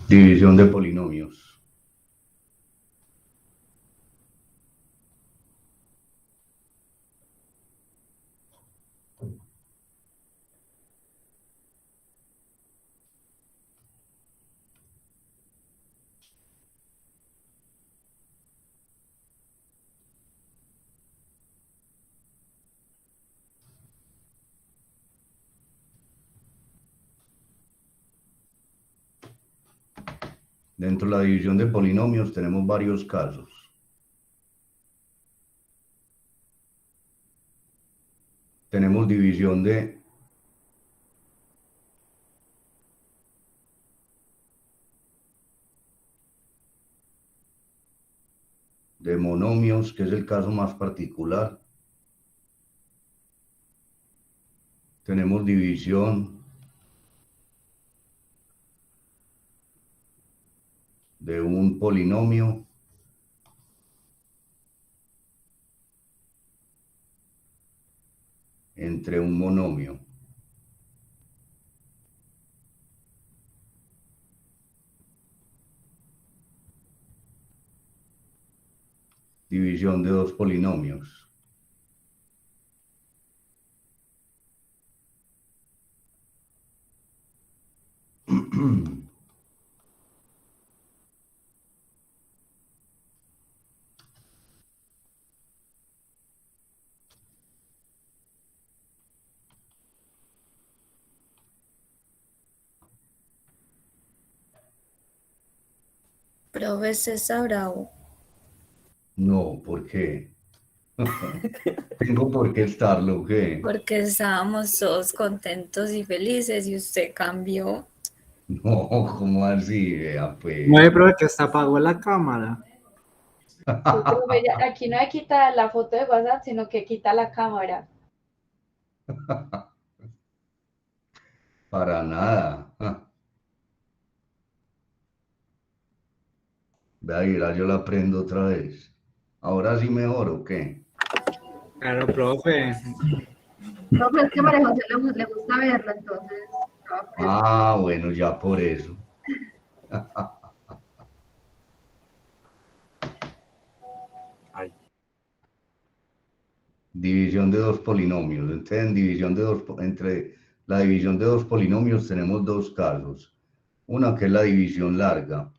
División de polinomios. Dentro de la división de polinomios tenemos varios casos. Tenemos división de monomios, que es el caso más particular. Tenemos división de un polinomio entre un monomio. División de dos polinomios. Profe, ¿usted está bravo? No, ¿por qué? Tengo por qué estarlo, ¿qué? Porque estábamos todos contentos y felices y usted cambió. No, ¿cómo así? Vea, pues. No hay profe que hasta apagó la cámara. Profe, aquí no hay quita la foto de WhatsApp, sino que quita la cámara. Para nada. Vea, mira, yo la prendo otra vez. ¿Ahora sí mejor o qué? Claro, profe. Profe, es que María José le gusta verlo, entonces. Ah, bueno, ya por eso. Ay. División de dos polinomios. Entonces, entre la división de dos polinomios tenemos dos casos. Una que es la división larga.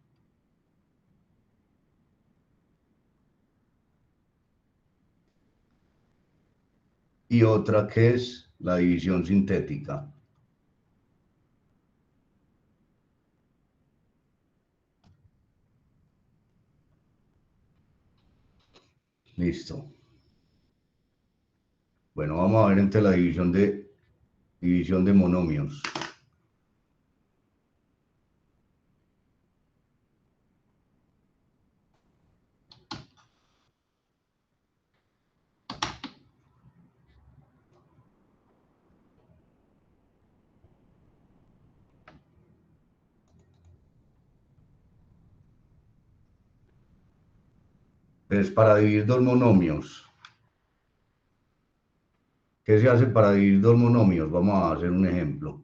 Y otra que es la división sintética. Listo. Bueno, vamos a ver entre la división de monomios. Entonces, para dividir dos monomios. ¿Qué se hace para dividir dos monomios? Vamos a hacer un ejemplo.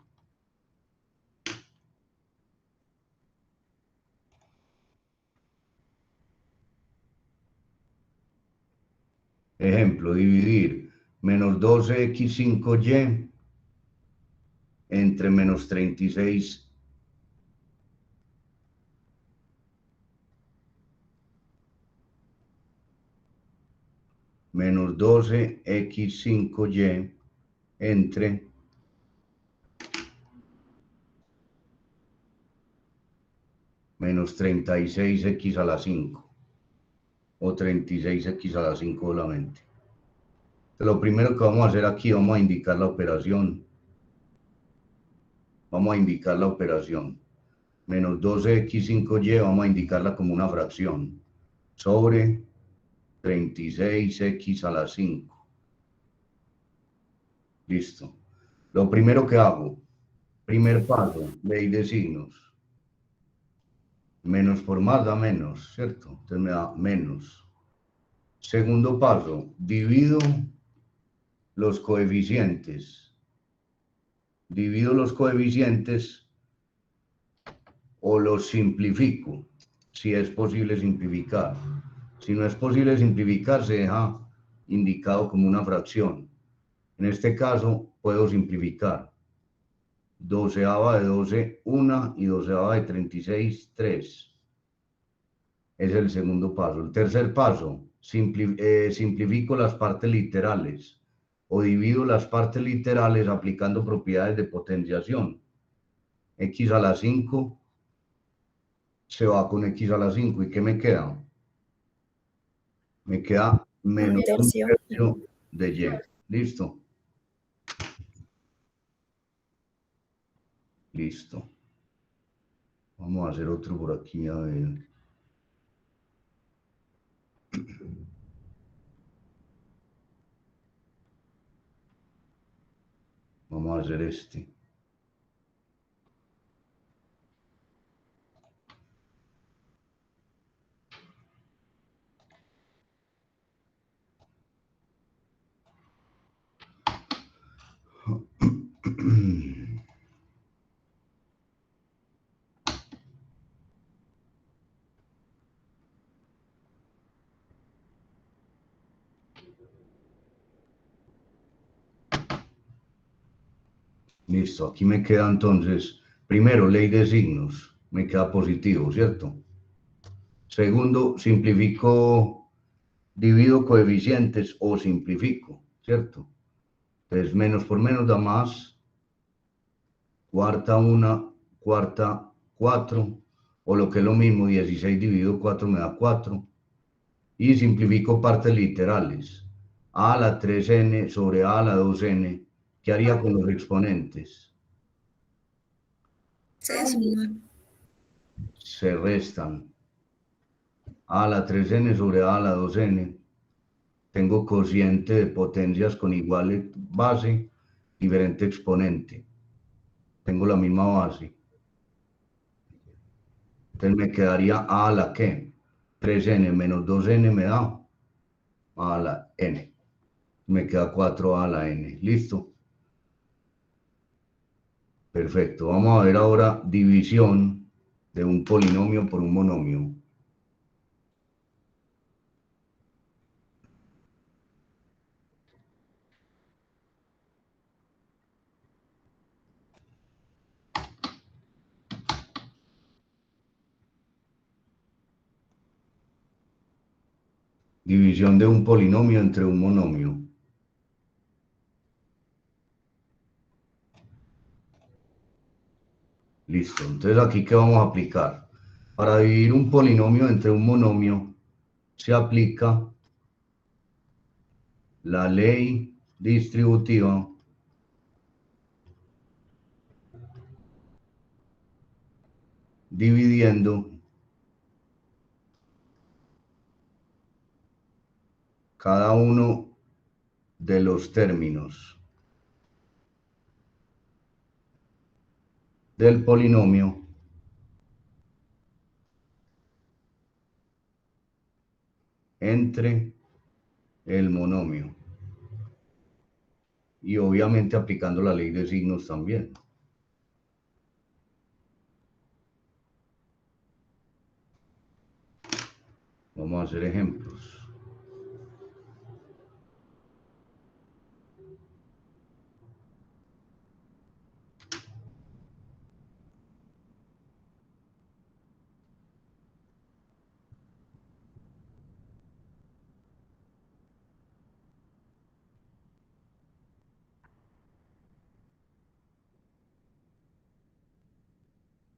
Ejemplo, dividir menos 12x5y entre menos 36 menos 12x5y entre menos 36x a la 5 o 36x a la 5 solamente. Lo primero que vamos a hacer aquí, vamos a indicar la operación. Vamos a indicar la operación. Menos 12x5y, vamos a indicarla como una fracción. Sobre 36x a la 5. Listo. Lo primero que hago, primer paso, ley de signos. Menos por más da menos, ¿cierto? Entonces me da menos. Segundo paso, divido los coeficientes. Divido los coeficientes o los simplifico, si es posible simplificar. Si no es posible simplificar, se deja indicado como una fracción. En este caso, puedo simplificar. 12ª de 12, 1 y 12ª de 36, 3. Es el segundo paso. El tercer paso, simplifico las partes literales o divido las partes literales aplicando propiedades de potenciación. X a la 5 se va con X a la 5. ¿Y qué me queda? Me queda menos un tercio de Y. ¿Listo? Listo. Vamos a hacer otro por aquí, a ver. Vamos a hacer este. Listo, aquí me queda entonces, primero, ley de signos, me queda positivo, ¿cierto? Segundo, simplifico, divido coeficientes o simplifico, ¿cierto? Entonces, menos por menos da más, cuarta 1, cuarta 4, o lo que es lo mismo, 16 dividido 4 me da 4. Y simplifico partes literales, a a la 3n sobre a la 2n. ¿Qué haría con los exponentes? Se restan. A la 3n sobre a la 2n. Tengo cociente de potencias con igual base, diferente exponente. Tengo la misma base. Entonces me quedaría a la ¿qué? 3n menos 2n me da a la n. Me queda 4 a la n. ¿Listo? Perfecto. Vamos a ver ahora división de un polinomio por un monomio. División de un polinomio entre un monomio. Listo. Entonces aquí, ¿qué vamos a aplicar? Para dividir un polinomio entre un monomio se aplica la ley distributiva dividiendo cada uno de los términos del polinomio entre el monomio y obviamente aplicando la ley de signos también. Vamos a hacer ejemplos.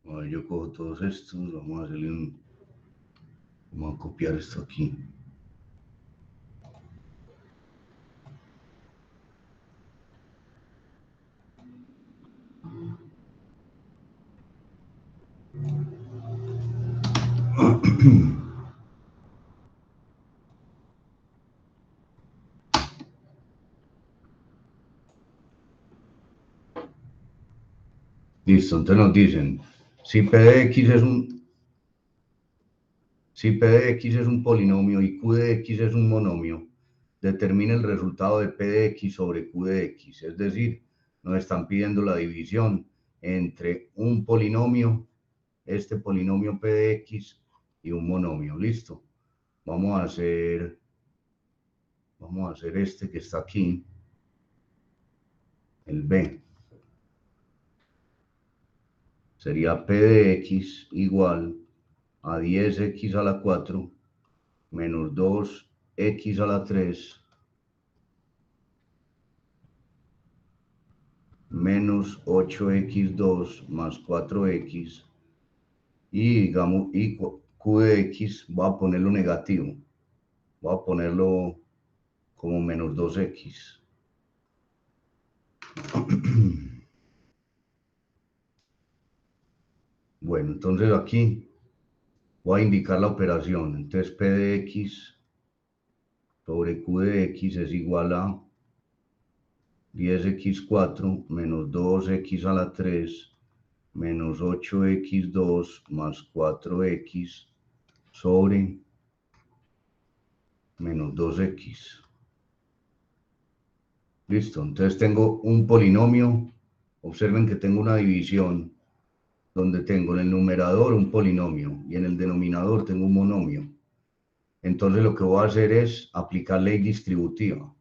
A ver, yo cojo todos estos, vamos a hacerle un... Vamos a copiar esto aquí. Listo, entonces nos dicen, si P de X es un polinomio y Q de X es un monomio, determina el resultado de P de X sobre Q de X. Es decir, nos están pidiendo la división entre un polinomio, este polinomio P de X, y un monomio. Listo. Vamos a hacer este que está aquí, el B. Sería P de X igual a 10x a la 4 menos 2x a la 3 menos 8x2 más 4x, y digamos, y Q de X voy a ponerlo negativo, voy a ponerlo como menos 2x. Bueno, entonces aquí voy a indicar la operación. Entonces P de X sobre Q de X es igual a 10x4 menos 2x a la 3 menos 8x2 más 4x sobre menos 2x. Listo, entonces tengo un polinomio. Observen que tengo una división donde tengo en el numerador un polinomio y en el denominador tengo un monomio. Entonces lo que voy a hacer es aplicar ley distributiva.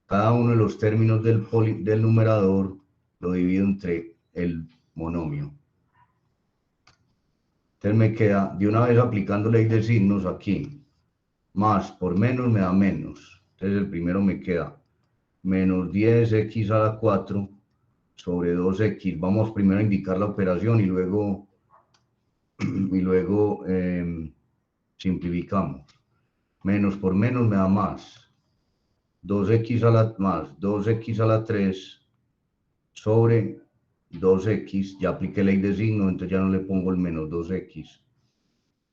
Cada uno de los términos del numerador lo divido entre el monomio. Entonces me queda, de una vez aplicando ley de signos aquí, más por menos me da menos. Entonces el primero me queda menos 10x a la 4 sobre 2x. Vamos primero a indicar la operación y luego simplificamos. Menos por menos me da más. 2x a la 3 sobre 2x. Ya apliqué ley de signo, entonces ya no le pongo el menos 2x.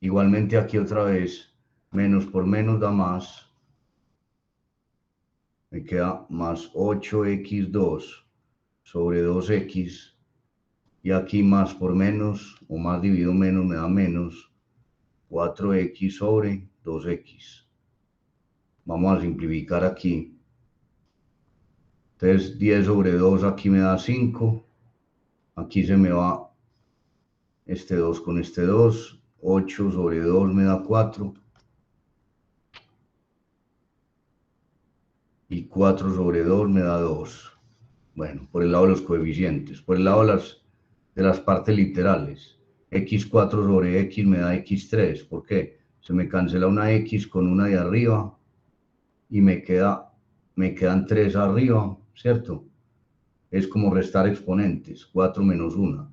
Igualmente aquí otra vez, menos por menos da más. Me queda más 8x2 sobre 2x. Y aquí más por menos, o más dividido menos, me da menos 4x sobre 2x. Vamos a simplificar aquí. Entonces 10 sobre 2 aquí me da 5. Aquí se me va este 2 con este 2. 8 sobre 2 me da 4. Y 4 sobre 2 me da 2. Bueno, por el lado de los coeficientes. Por el lado de las partes literales. x4 sobre x me da x3. ¿Por qué? Se me cancela una x con una de arriba y me quedan 3 arriba, ¿cierto? Es como restar exponentes, 4 menos 1.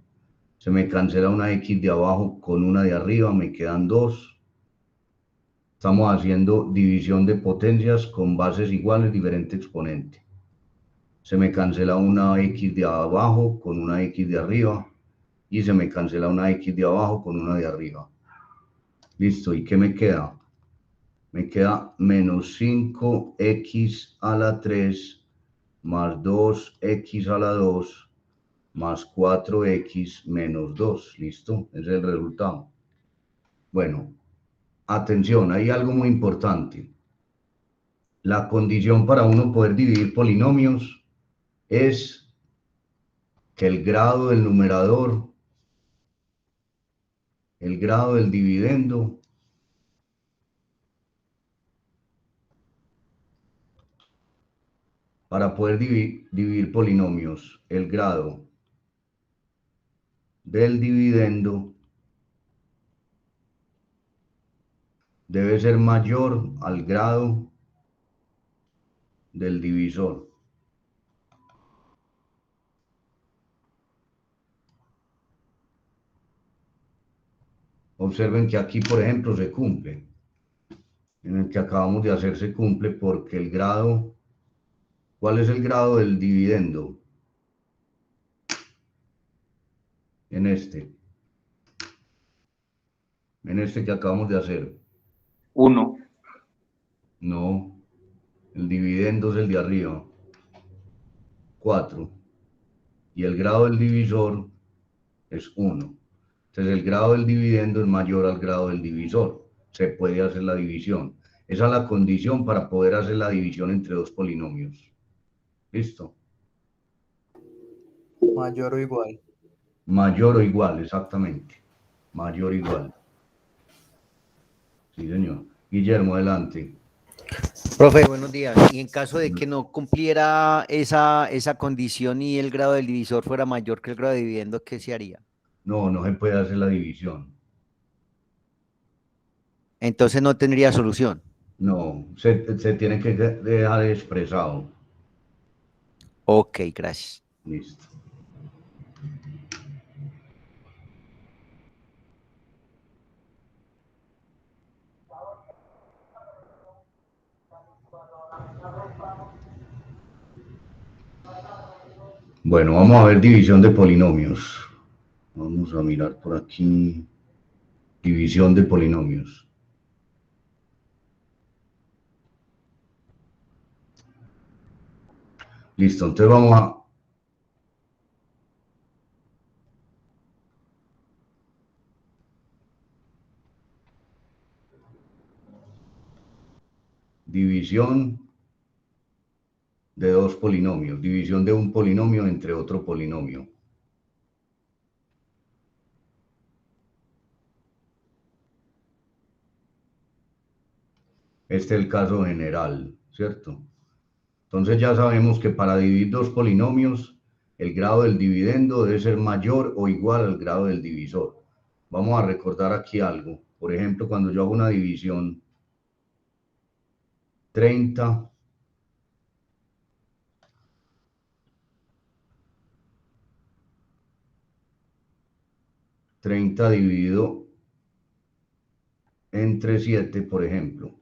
Se me cancela una x de abajo con una de arriba, me quedan 2. Estamos haciendo división de potencias con bases iguales, diferente exponente. Se me cancela una x de abajo con una x de arriba y se me cancela una x de abajo con una de arriba. Listo, ¿y qué me queda? Me queda menos 5x a la 3 más 2x a la 2 más 4x menos 2. Listo, ese es el resultado. Bueno, atención, hay algo muy importante. La condición para uno poder dividir polinomios es que el grado del numerador, el grado del dividendo, para poder dividir polinomios, el grado del dividendo debe ser mayor al grado del divisor. Observen que aquí, por ejemplo, se cumple. En el que acabamos de hacer se cumple porque el grado, ¿cuál es el grado del dividendo? En este que acabamos de hacer. 1. No, el dividendo es el de arriba. 4. Y el grado del divisor es 1. Entonces el grado del dividendo es mayor al grado del divisor. Se puede hacer la división. Esa es la condición para poder hacer la división entre dos polinomios. ¿Listo? Mayor o igual. Mayor o igual, exactamente. Mayor o igual. Sí, señor. Guillermo, adelante. Profe, buenos días. Y en caso de que no cumpliera esa condición y el grado del divisor fuera mayor que el grado de dividendo, ¿qué se haría? No, no se puede hacer la división. Entonces no tendría solución. No, se tiene que dejar expresado. Ok, gracias. Listo. Bueno, vamos a ver división de polinomios. Vamos a mirar por aquí. División de polinomios. Listo, entonces vamos a... División de dos polinomios. División de un polinomio entre otro polinomio. Este es el caso general, ¿cierto? Entonces ya sabemos que para dividir dos polinomios, el grado del dividendo debe ser mayor o igual al grado del divisor. Vamos a recordar aquí algo. Por ejemplo, cuando yo hago una división 30 dividido entre 7, por ejemplo.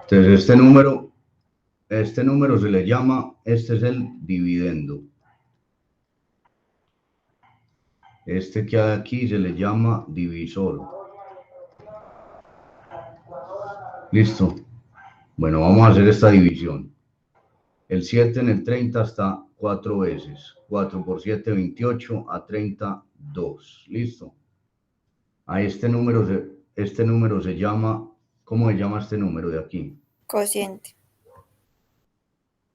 Entonces este número se le llama, este es el dividendo. Este que hay aquí se le llama divisor. Listo. Bueno, vamos a hacer esta división. El 7 en el 30 está 4 veces. 4 por 7, 28, a 32. Listo. A este número se llama, ¿cómo se llama este número de aquí? Cociente.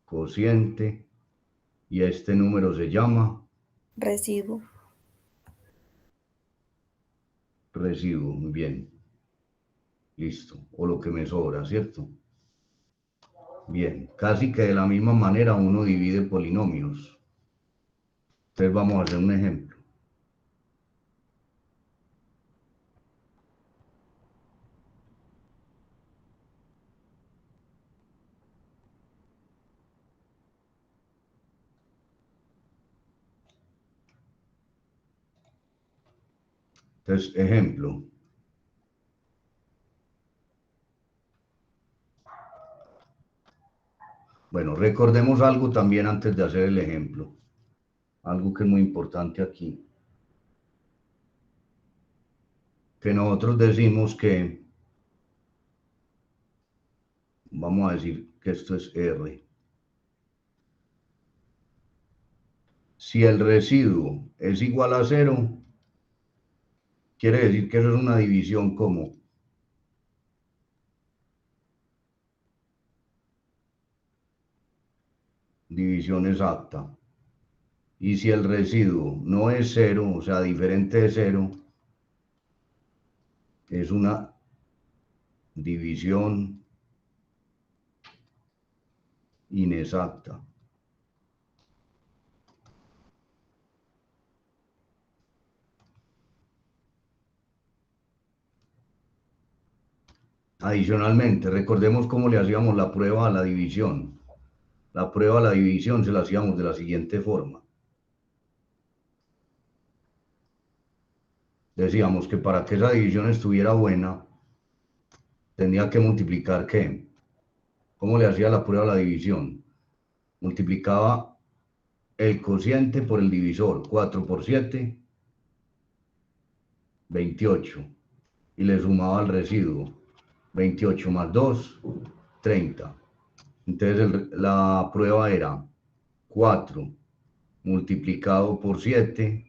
Cociente. Y este número se llama Residuo. residuo. Muy bien. Listo. O lo que me sobra, ¿cierto? Bien. Casi que de la misma manera uno divide polinomios. Entonces vamos a hacer un ejemplo. Entonces, ejemplo. Bueno, recordemos algo también antes de hacer el ejemplo. Algo que es muy importante aquí. Que nosotros decimos que, vamos a decir que esto es R. Si el residuo es igual a 0, quiere decir que eso es una división como división exacta. Y si el residuo no es 0, o sea, diferente de 0, es una división inexacta. Adicionalmente, recordemos cómo le hacíamos la prueba a la división. La prueba a la división se la hacíamos de la siguiente forma. Decíamos que para que esa división estuviera buena, tenía que multiplicar ¿qué? ¿Cómo le hacía la prueba a la división? Multiplicaba el cociente por el divisor, 4 por 7, 28. Y le sumaba el residuo, 28 más 2, 30. Entonces la prueba era 4 multiplicado por 7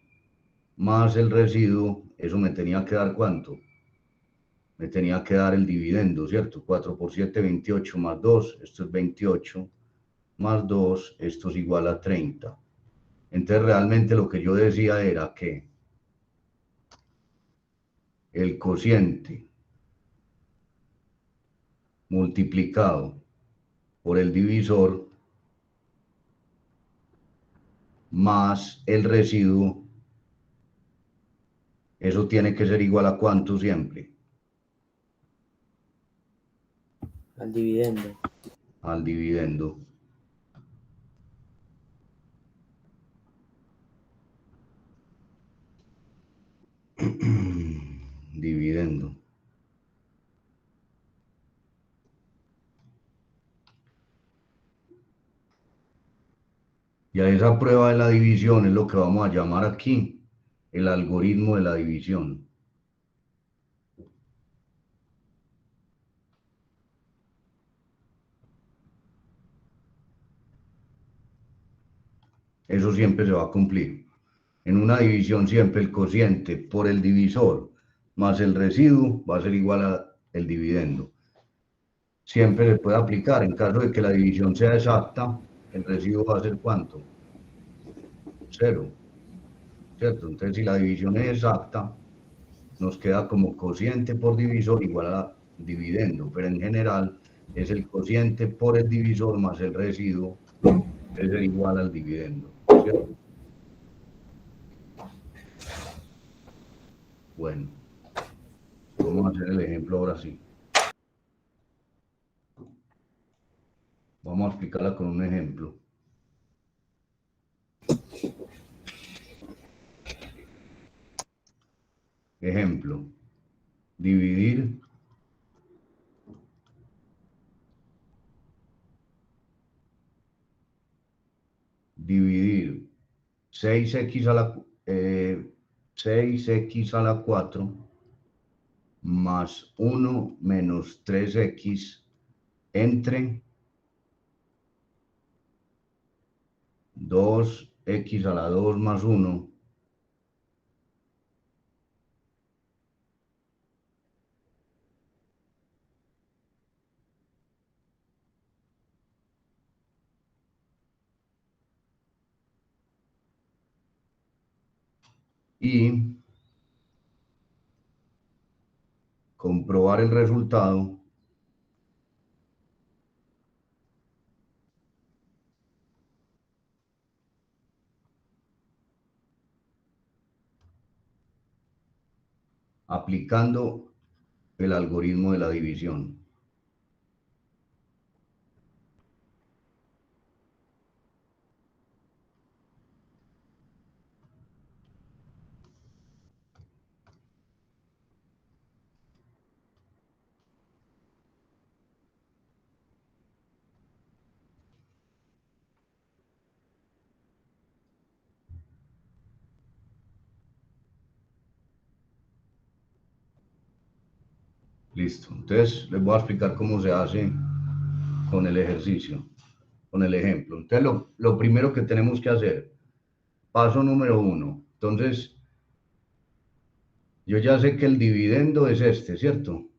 más el residuo, eso me tenía que dar ¿cuánto? Me tenía que dar el dividendo, ¿cierto? 4 por 7, 28 más 2, esto es 28, más 2, esto es igual a 30. Entonces realmente lo que yo decía era que el cociente multiplicado por el divisor más el residuo, eso tiene que ser igual a ¿cuánto siempre? Al dividendo. Al dividendo. Dividendo. Y a esa prueba de la división es lo que vamos a llamar aquí el algoritmo de la división. Eso siempre se va a cumplir. En una división siempre el cociente por el divisor más el residuo va a ser igual al dividendo. Siempre se puede aplicar en caso de que la división sea exacta, el residuo va a ser ¿cuánto? 0, ¿cierto? Entonces si la división es exacta, nos queda como cociente por divisor igual a dividendo, pero en general es el cociente por el divisor más el residuo, es igual al dividendo, ¿cierto? Bueno, vamos a hacer el ejemplo ahora sí. Vamos a explicarla con un ejemplo. Ejemplo, dividir dividir 6x a la 6x a la 4 más 1 menos 3x entre 2x a la 2 más 1 y comprobar el resultado aplicando el algoritmo de la división. Listo. Entonces les voy a explicar cómo se hace con el ejercicio, con el ejemplo. Entonces lo primero que tenemos que hacer, paso número 1. Entonces, yo ya sé que el dividendo es este, ¿cierto?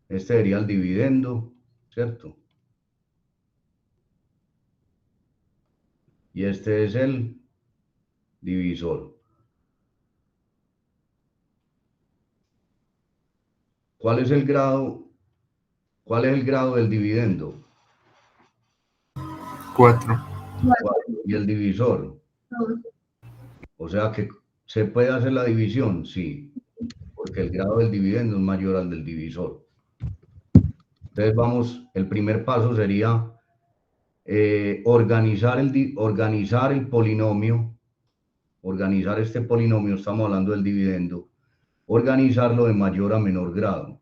Este sería el dividendo, ¿cierto? Y este es el divisor. ¿Cuál es el grado? ¿Cuál es el grado del dividendo? 4. 4. ¿Y el divisor? O sea que ¿se puede hacer la división? Sí, porque el grado del dividendo es mayor al del divisor. Entonces vamos, el primer paso sería organizar el polinomio, organizar este polinomio, estamos hablando del dividendo, organizarlo de mayor a menor grado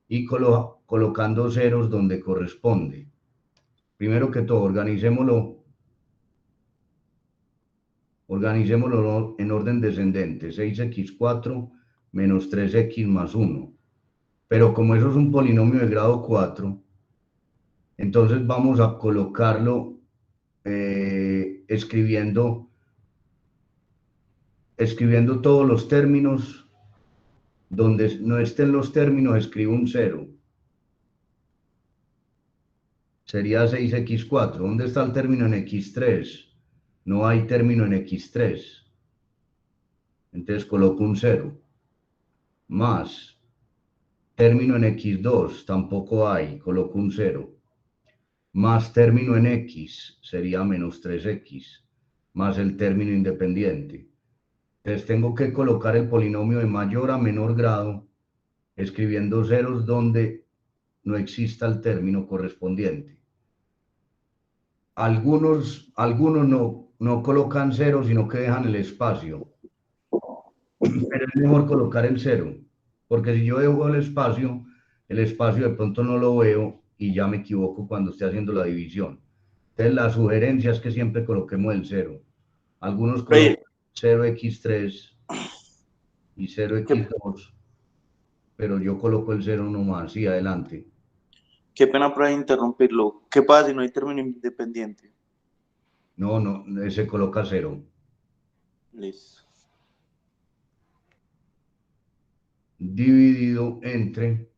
y colocando ceros donde corresponde. Primero que todo, organicémoslo en orden descendente, 6x4 menos 3x más 1. Pero como eso es un polinomio de grado 4, Entonces vamos a colocarlo escribiendo todos los términos. Donde no estén los términos, escribo un 0. Sería 6x4. ¿Dónde está el término en x3? No hay término en x3. Entonces coloco un 0. Más término en x2, tampoco hay, coloco un 0. Más término en x, sería menos 3x, más el término independiente. Entonces tengo que colocar el polinomio de mayor a menor grado, escribiendo ceros donde no exista el término correspondiente. Algunos no colocan cero, sino que dejan el espacio. Pero es mejor colocar el 0, porque si yo dejo el espacio de pronto no lo veo y ya me equivoco cuando esté haciendo la división. Entonces la sugerencia es que siempre coloquemos el 0. Algunos colocan 0x3 y 0x2, pero yo coloco el 0 nomás. Sí, adelante. Qué pena por ahí interrumpirlo. ¿Qué pasa si no hay término independiente? No, se coloca 0. Listo. Dividido entre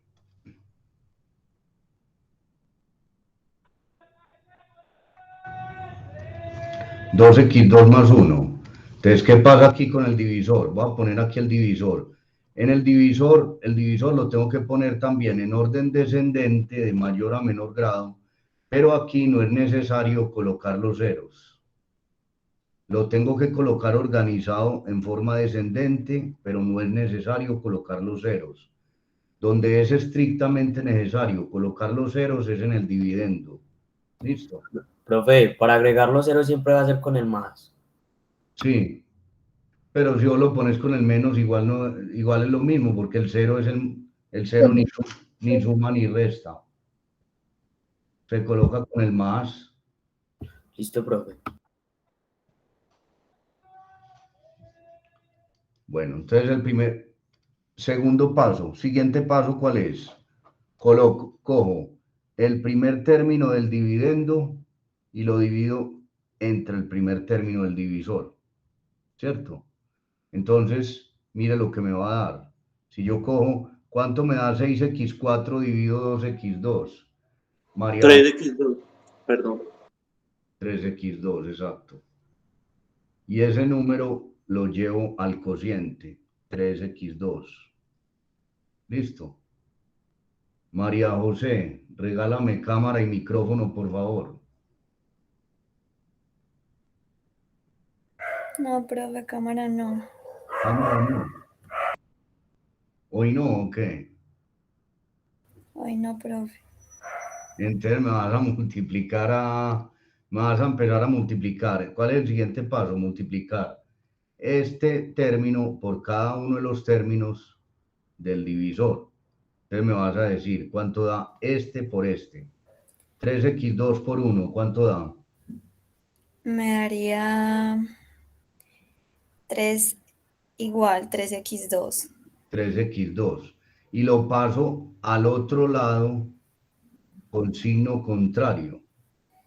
2x2 más 1. Entonces, ¿qué pasa aquí con el divisor? Voy a poner aquí el divisor. En el divisor lo tengo que poner también en orden descendente de mayor a menor grado, pero aquí no es necesario colocar los ceros. Lo tengo que colocar organizado en forma descendente, pero no es necesario colocar los ceros. Donde es estrictamente necesario colocar los ceros es en el dividendo. ¿Listo? Profe, para agregar los ceros siempre va a ser con el más. Sí, pero si vos lo pones con el menos, igual es lo mismo, porque el 0 es el 0 ni suma ni resta. Se coloca con el más. Listo, profe. Bueno, entonces segundo paso, siguiente paso, ¿cuál es? Cojo el primer término del dividendo y lo divido entre el primer término del divisor, ¿cierto? Entonces, mire lo que me va a dar. Si yo cojo, ¿cuánto me da 6x4 dividido 2x2? María. 3x2, perdón. 3x2, exacto. Y ese número lo llevo al cociente, 3x2. ¿Listo? María José, regálame cámara y micrófono, por favor. No, profe, cámara no. Cámara no. ¿Hoy no o qué? Hoy no, profe. Entonces me vas a empezar a multiplicar. ¿Cuál es el siguiente paso? Multiplicar este término por cada uno de los términos del divisor. Entonces me vas a decir cuánto da este por este. 3x2 por 1, ¿cuánto da? Me daría 3 igual, 3x2. 3x2. Y lo paso al otro lado con signo contrario.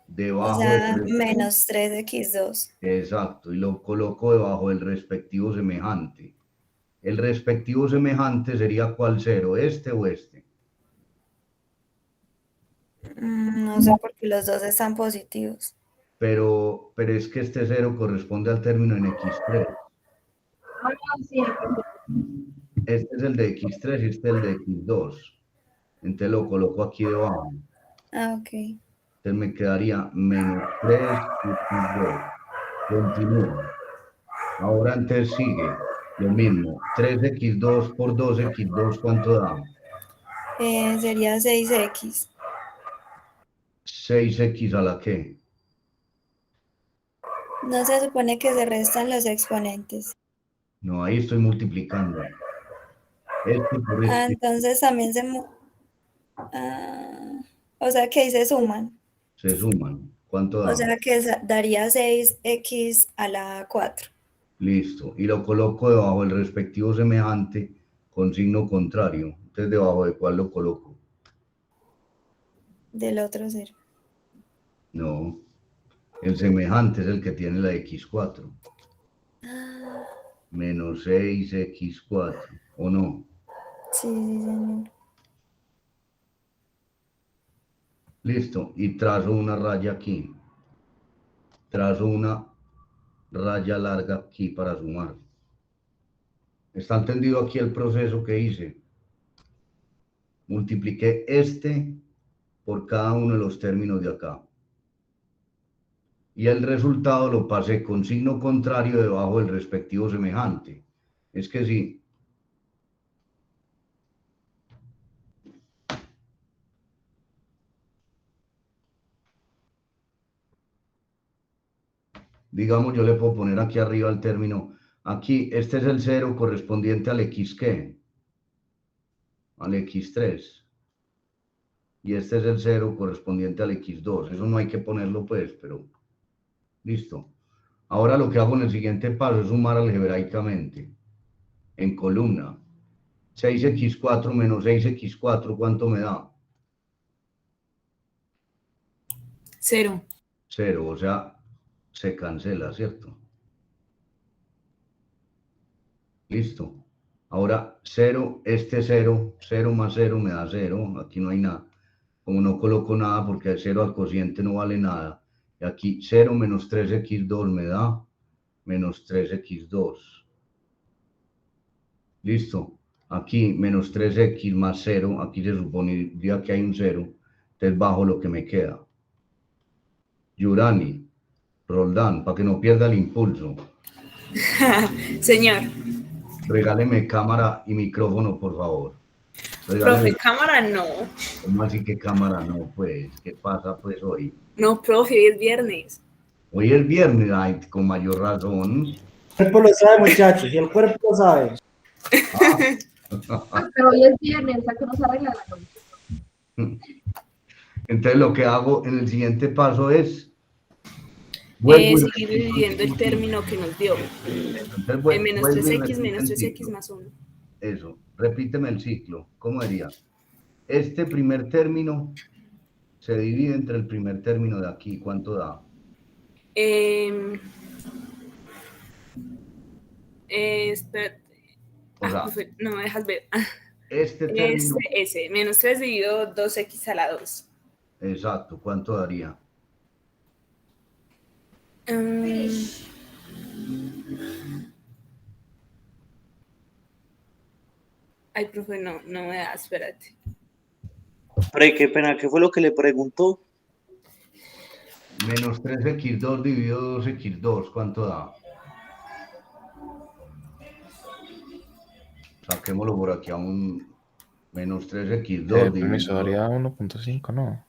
Debajo O sea, del menos 3x2. Exacto, y lo coloco debajo del respectivo semejante. El respectivo semejante sería ¿cuál cero? ¿Este o este? No sé por qué los dos están positivos. Pero es que este cero corresponde al término en x3. Sí, Este es el de x3 y este es el de x2. Entonces lo coloco aquí debajo. Ah, ok. Entonces me quedaría menos 3x2. Continúa. Ahora entonces sigue lo mismo. 3x2 por 2x2, ¿cuánto da? Sería 6x. 6x a la qué? No se supone que se restan los exponentes. No, ahí estoy multiplicando. Este por Ah, este entonces también o sea que ahí se suman. se suman. ¿Cuánto O da? sea que daría 6x a la 4. Listo. Y lo coloco debajo del respectivo semejante con signo contrario. Entonces, ¿debajo de cuál lo coloco? Del otro 0. No, el semejante es el que tiene la x4. Menos 6x4, ¿o no? Sí, sí, señor. Listo, y trazo una raya aquí. Trazo una raya larga aquí para sumar. ¿Está entendido aquí el proceso que hice? Multipliqué este por cada uno de los términos de acá. Y el resultado lo pasé con signo contrario debajo del respectivo semejante. Es que sí. Digamos, yo le puedo poner aquí arriba el término. Aquí, este es el 0 correspondiente al x, ¿qué? Al x3. Y este es el 0 correspondiente al x2. Eso no hay que ponerlo, pues, pero listo. Ahora lo que hago en el siguiente paso es sumar algebraicamente. En columna. 6x4 menos 6x4, ¿cuánto me da? 0. 0, o sea, se cancela, ¿cierto? Listo. Ahora 0, este 0, 0 más 0 me da 0, aquí no hay nada. Como no coloco nada porque el 0 al cociente no vale nada. Y aquí 0 menos 3x2 me da menos 3x2. Listo. Aquí menos 3x más 0, aquí se supondría que hay un 0, entonces bajo lo que me queda. Yurani, Roldán, para que no pierda el impulso. Señor. Regáleme cámara y micrófono, por favor. Profe, cámara no. ¿Cómo así que cámara no? Pues, ¿qué pasa pues hoy? No, profe, hoy es viernes. Hoy es viernes, ay, con mayor razón. El cuerpo lo sabe, muchachos, y el cuerpo lo sabe. Pero hoy es viernes, ¿a que no se arregla la noche? Entonces lo que hago en el siguiente paso es... Seguir dividiendo el término que nos dio. Entonces, menos 3x menos 3x más 1. Eso, repíteme el ciclo. ¿Cómo diría? Este primer término se divide entre el primer término de aquí. ¿Cuánto da? Espérate. O sea, Profe, no me dejas ver. Este término... Ese, menos 3 dividido 2x a la 2. Exacto, ¿cuánto daría? Ay, profe, no me da, espérate. Pero qué pena, ¿qué fue lo que le preguntó? Menos 3x2 dividido 2x2, ¿cuánto da? Saquémoslo por aquí a un menos 3x2. Permiso, daría 1.5, ¿no?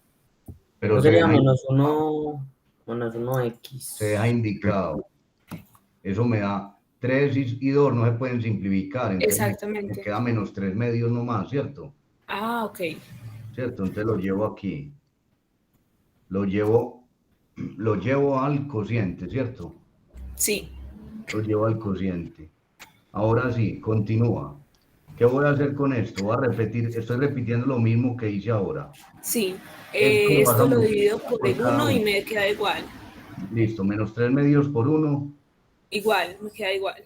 Pero No sería menos 1x. Se deja indicado. Eso me da 3 y 2, no se pueden simplificar. Exactamente. Me queda menos 3 medios nomás, ¿cierto? Ah, ok. ¿Cierto? Entonces lo llevo aquí. Lo llevo al cociente, ¿cierto? Sí. Lo llevo al cociente. Ahora sí, continúa. ¿Qué voy a hacer con esto? Voy a repetir, estoy repitiendo lo mismo que hice ahora. Sí. Esto lo divido por el 1 y me queda igual. Listo, menos 3 medios por 1. Igual, me queda igual.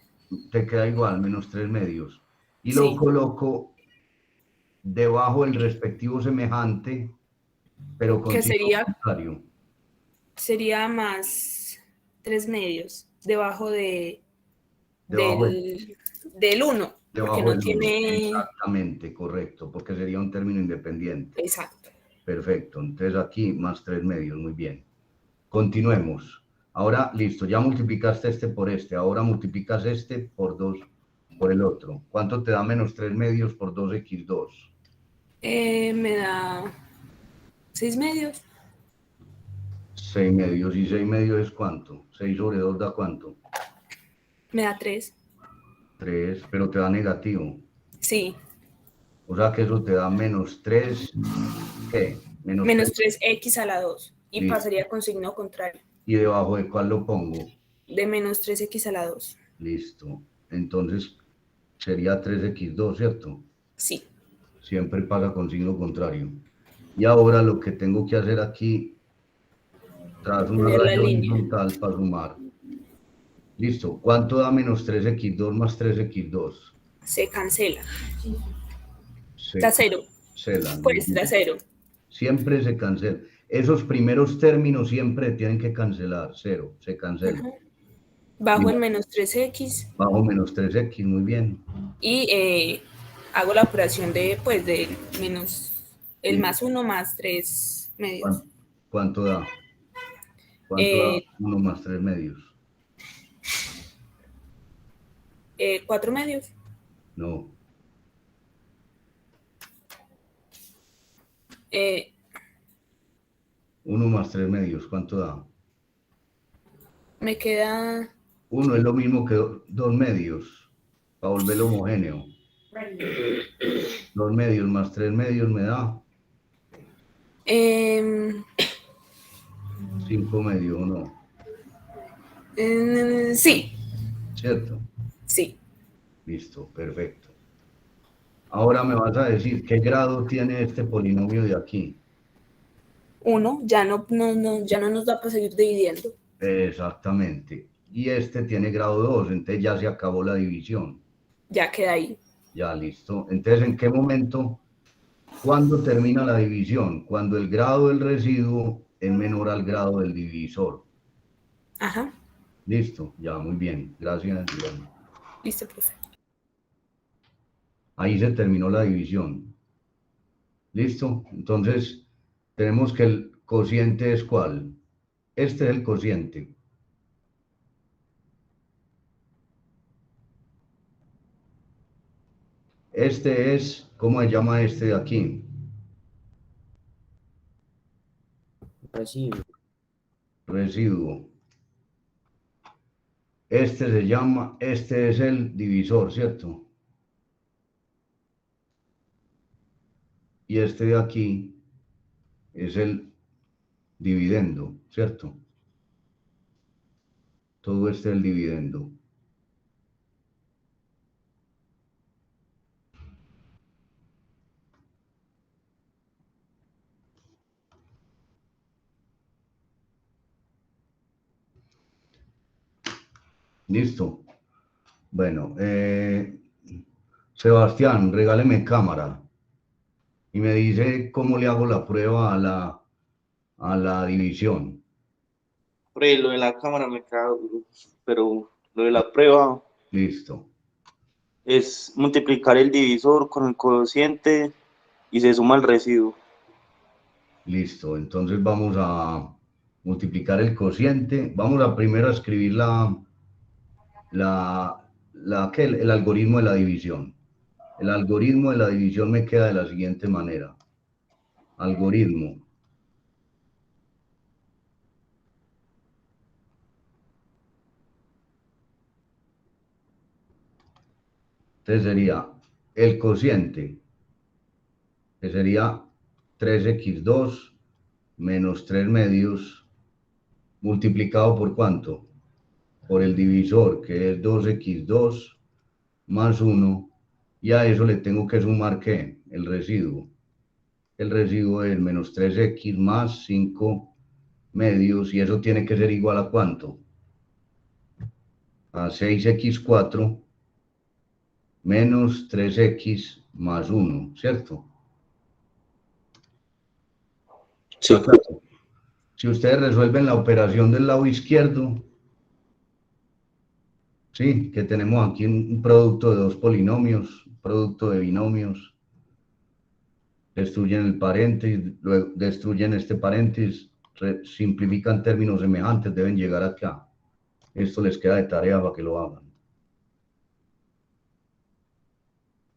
Te queda igual, menos 3 medios. Y Sí. lo coloco debajo del respectivo semejante, pero con ¿Qué signo sería? contrario. Sería más 3 medios debajo del 1. Porque no tiene... Exactamente, correcto, porque sería un término independiente. Exacto. Perfecto, entonces aquí más 3 medios, muy bien. Continuemos. Ahora, listo, ya multiplicaste este por este, ahora multiplicas este por 2, por el otro. ¿Cuánto te da menos 3 medios por 2x2? Me da 6 medios. 6 medios, ¿y 6 medios es cuánto? 6 sobre 2 da cuánto? Me da 3. 3, pero te da negativo. Sí. O sea que eso te da menos 3, ¿qué? Menos 3x a la 2. Y Listo. pasaría con signo contrario. ¿Y debajo de cuál lo pongo? De menos 3x a la 2. Listo. Entonces sería 3x2, ¿cierto? Sí. Siempre pasa con signo contrario. Y ahora lo que tengo que hacer aquí Tras una De la raya línea. horizontal para sumar. Listo. ¿Cuánto da menos 3x2 más 3x2? Se cancela. Se Da cero. cancelan. Muy Pues da bien. cero. Siempre se cancela. Esos primeros términos siempre tienen que cancelar. Cero. Se cancela. Ajá. Bajo Y el menos 3x bajo menos 3x. Muy bien. y hago la operación de, pues, del menos, el Sí. más 1 más 3 medios. ¿Cuánto da? ¿Cuánto da 1 más 3 medios? 4 medios. No. Eh, 1 más 3 medios. ¿Cuánto da? me queda 1 es lo mismo que 2 medios. Para volverlo homogéneo. 2 medios más 3 medios me da 5 medios, ¿o no? sí, ¿Cierto? sí. Listo, perfecto. Ahora me vas a decir qué grado tiene este polinomio de aquí. 1, ya ya no nos da para seguir dividiendo. Exactamente. Y este tiene grado 2, entonces ya se acabó la división. Ya queda ahí. Ya, listo. Entonces, ¿en qué momento? ¿Cuándo termina la división? Cuando el grado del residuo es menor al grado del divisor. Ajá. Listo, ya, muy bien. Gracias, Iván. Listo, profe. Ahí se terminó la división. ¿Listo? Entonces, tenemos que el cociente es ¿cuál? Este es el cociente. Este es, ¿cómo se llama este de aquí? Recibo. Residuo. Este se llama, este es el divisor, ¿cierto? Y este de aquí es el dividendo, ¿cierto? Todo este es el dividendo. Listo. Bueno, Sebastián, regáleme cámara y me dice cómo le hago la prueba a la división. Pre, lo de la cámara me queda duro, pero lo de la prueba Listo. es multiplicar el divisor con el cociente y se suma el residuo. Listo. Entonces vamos a multiplicar el cociente. Vamos a primero a escribir el algoritmo de la división. El algoritmo de la división me queda de la siguiente manera. Algoritmo. Entonces sería el cociente, que sería 3x2 menos 3 medios, multiplicado por ¿cuánto? Por el divisor, que es 2x2 más 1, y a eso le tengo que sumar ¿qué? El residuo. El residuo es menos 3x más 5 medios, y eso tiene que ser igual a ¿cuánto? A 6x4 menos 3x más 1, ¿cierto? Sí. ¿Está claro? Si ustedes resuelven la operación del lado izquierdo, sí, que tenemos aquí un producto de dos polinomios, un producto de binomios, destruyen el paréntesis, luego destruyen este paréntesis, simplifican términos semejantes, deben llegar acá. Esto les queda de tarea para que lo hagan.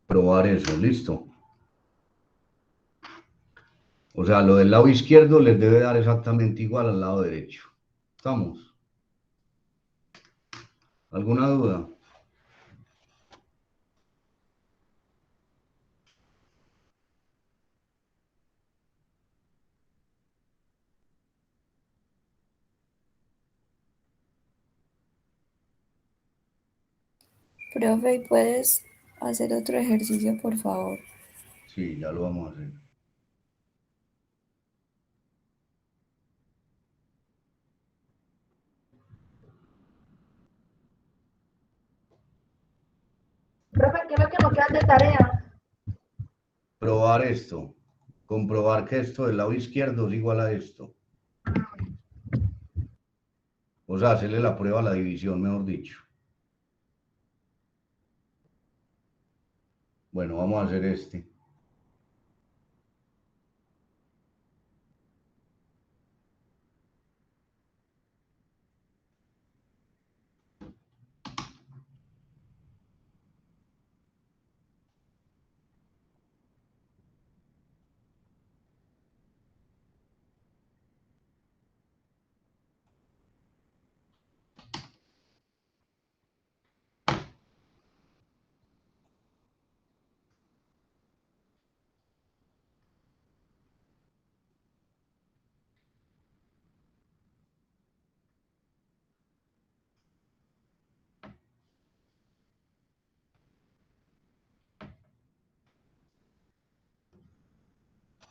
Probar eso, listo. O sea, lo del lado izquierdo les debe dar exactamente igual al lado derecho. ¿Estamos? ¿Alguna duda? Profe, ¿puedes hacer otro ejercicio, por favor? Sí, ya lo vamos a hacer. ¿qué es lo que nos queda de tarea? Probar esto. Comprobar que esto del lado izquierdo es igual a esto. O sea, hacerle la prueba a la división, mejor dicho. Bueno, vamos a hacer este.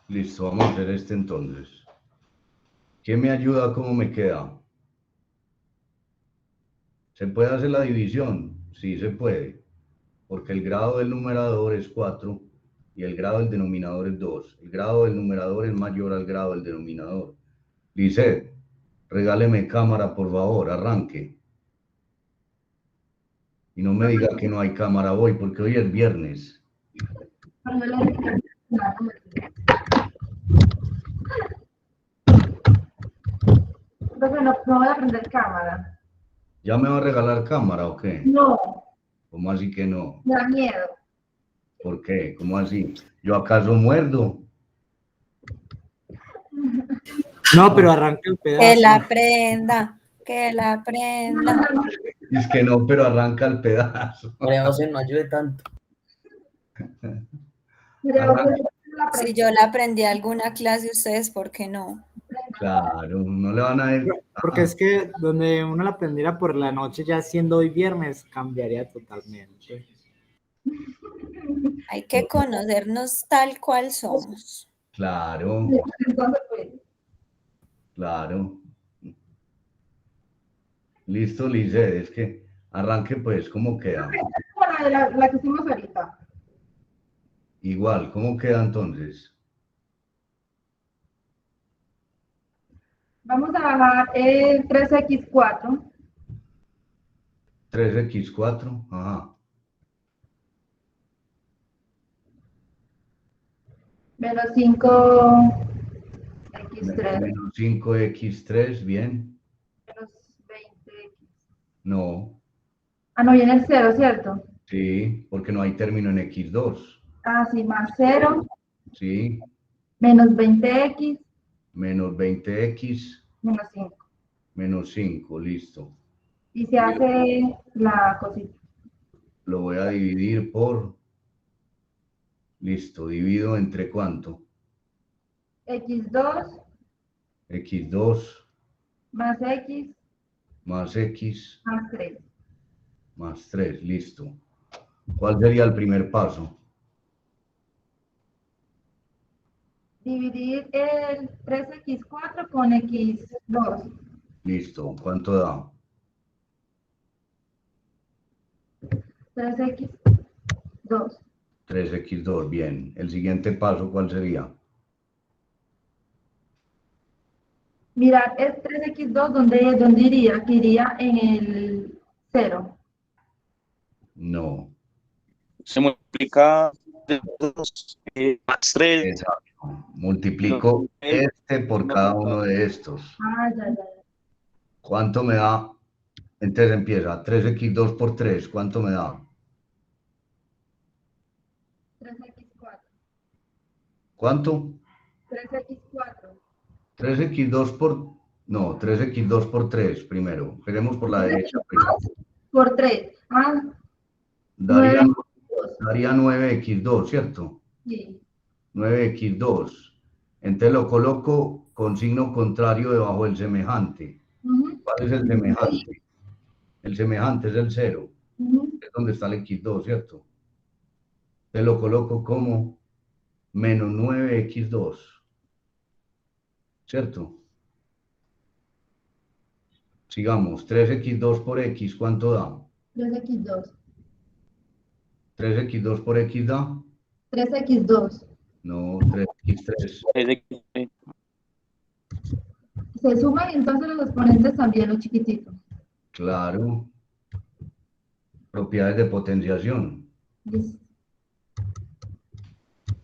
Listo, vamos a hacer este entonces. ¿Quién me ayuda? ¿Cómo me queda? ¿Se puede hacer la división? Sí, se puede. Porque el grado del numerador es 4 y el grado del denominador es 2. El grado del numerador es mayor al grado del denominador. Lisset, regáleme cámara, por favor, arranque. Y no me diga que no hay cámara hoy, porque hoy es viernes. Profe, no voy a prender cámara. ¿Ya me va a regalar cámara o qué? No, ¿Cómo así que no? me da miedo. ¿Por qué? ¿Cómo así? ¿Yo acaso muerdo? No, pero arranca el Que pedazo. la prenda, que la prenda. Es que no, pero arranca el pedazo. María José, no ayude tanto. Pero pues, la Si yo la aprendí a alguna clase, ustedes, ¿por qué no? Claro, no le van a ver. Porque es que donde uno la aprendiera por la noche, ya siendo hoy viernes, cambiaría totalmente. Hay que conocernos tal cual somos. Claro, entonces, pues, claro. Listo, Lice, es que arranque pues, ¿cómo queda? como la que hicimos ahorita. Igual, ¿cómo queda entonces? Vamos a bajar el 3x4 3x4, ajá. menos 5x3 Menos 5x3, bien. menos 20x. No, Ah, no viene el 0, ¿cierto? sí, porque no hay término en x2. Ah, sí, más 0, Sí, menos 20x, menos 20x, menos 5. menos 5, listo. Y se hace la cosita. Lo voy a dividir por, listo, divido entre ¿cuánto? x2 x2 más x más x más 3. más 3, listo. ¿Cuál sería el primer paso? Dividir el 3x4 con x2. Listo, ¿cuánto da? 3x2. 3x2, bien. El siguiente paso, ¿cuál sería? Mirar, es 3x2, ¿dónde iría? Que iría en el 0. No, Se multiplica de 2 más 3. exacto. Multiplico este por cada uno de estos. Ah, ya. ¿Cuánto me da? Entonces empieza 3x2 por 3, ¿cuánto me da? 3x4. ¿Cuánto? 3x4. 3x2 por... No, 3x2 por 3 primero. Esperemos por la derecha. Por 3. Ah, Daría 9x2. daría 9x2, ¿cierto? Sí. 9x2. Entonces lo coloco con signo contrario debajo del semejante. ¿Cuál es el semejante? El semejante es el 0. Es donde está el x2, ¿cierto? Entonces lo coloco como menos 9x2. ¿Cierto? Sigamos. 3x2 por x, ¿cuánto da? 3x2. 3x2 por x da. 3x2. No, 3x3. Se suman y entonces los exponentes también, los chiquititos. Claro. Propiedades de potenciación. Listo.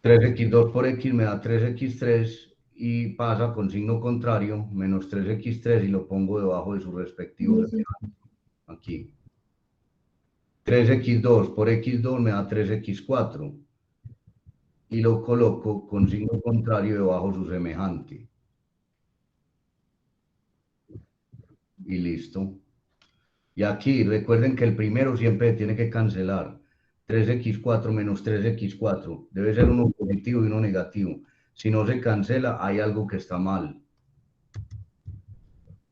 3x2 por x me da 3x3 y pasa con signo contrario, menos 3x3 y lo pongo debajo de su respectivo aquí. 3x2 por x2 me da 3x4 y lo coloco con signo contrario debajo de su semejante. Y listo. Y aquí recuerden que el primero siempre tiene que cancelar. 3x4 menos 3x4. Debe ser uno positivo y uno negativo. Si no se cancela, hay algo que está mal.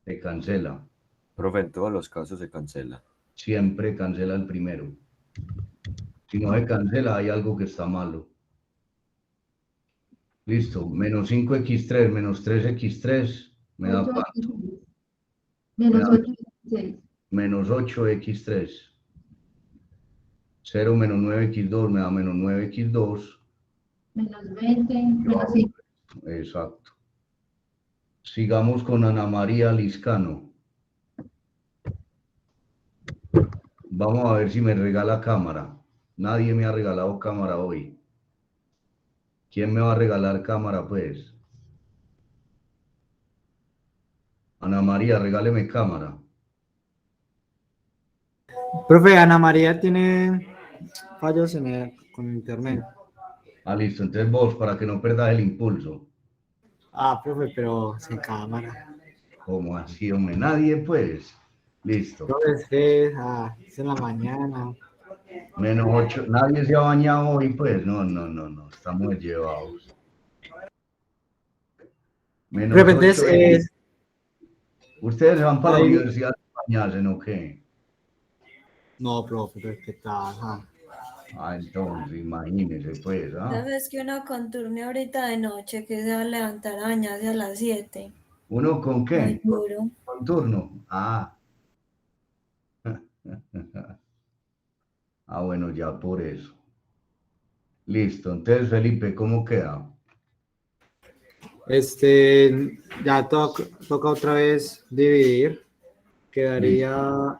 Se cancela. Profe, en todos los casos se cancela. Siempre cancela el primero. Si no se cancela, hay algo que está malo. Listo. Menos 5x3 menos 3x3 me da 4. Menos 8x6. Menos 8x3. 0 menos 9x2 me da menos 9x2. Menos 20, menos 5. Exacto. Sigamos con Ana María Liscano. Vamos a ver si me regala cámara. Nadie me ha regalado cámara hoy. ¿Quién me va a regalar cámara, pues? Ana María, regáleme cámara. Profe, Ana María tiene fallos con internet. Ah, listo. Entonces vos, para que no perdas el impulso. Ah, profe, pero sin cámara. ¿Cómo así, hombre? Nadie, pues. Listo. Profe, es en la mañana. Menos 8. Nadie se ha bañado hoy, pues. No. Estamos llevados. Menos Profe, 8. entonces, ¿Ustedes van para la ahí- universidad a bañarse, no qué? No, profe, pero ¿qué tal? Entonces, imagínese, pues. ¿Sabes que uno con turno ahorita de noche que se va a levantar a bañarse a las 7? ¿Uno con Muy qué? duro. Con turno. Bueno, ya por eso. Listo. Entonces, Felipe, ¿cómo queda? Ya toca otra vez dividir. Quedaría,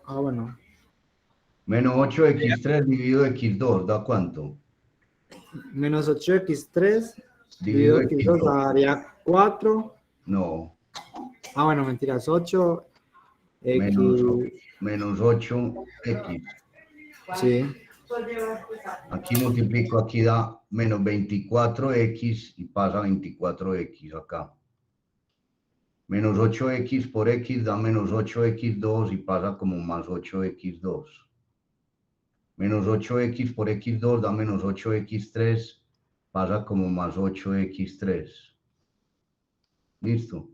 bueno. Menos 8x3 dividido x2, ¿da cuánto? Menos 8x3 Dividido dividido x2 x2. daría 4. No. Bueno, mentiras, 8. Menos 8x. Sí. Aquí multiplico, aquí da menos 24x y pasa 24x acá. Menos 8x por x da menos 8x2 y pasa como más 8x2. Menos 8x por x2 da menos 8x3, pasa como más 8x3. ¿Listo?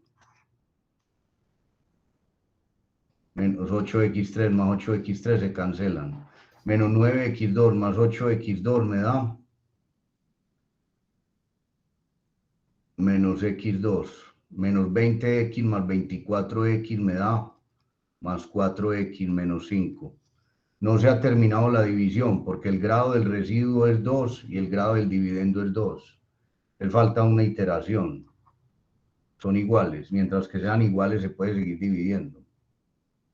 Menos 8x3 más 8x3 se cancelan. Menos 9x2 más 8x2 me da menos x2. Menos 20x más 24x me da más 4x menos 5. No se ha terminado la división porque el grado del residuo es 2 y el grado del dividendo es 2. Le falta una iteración. Son iguales. Mientras que sean iguales se puede seguir dividiendo.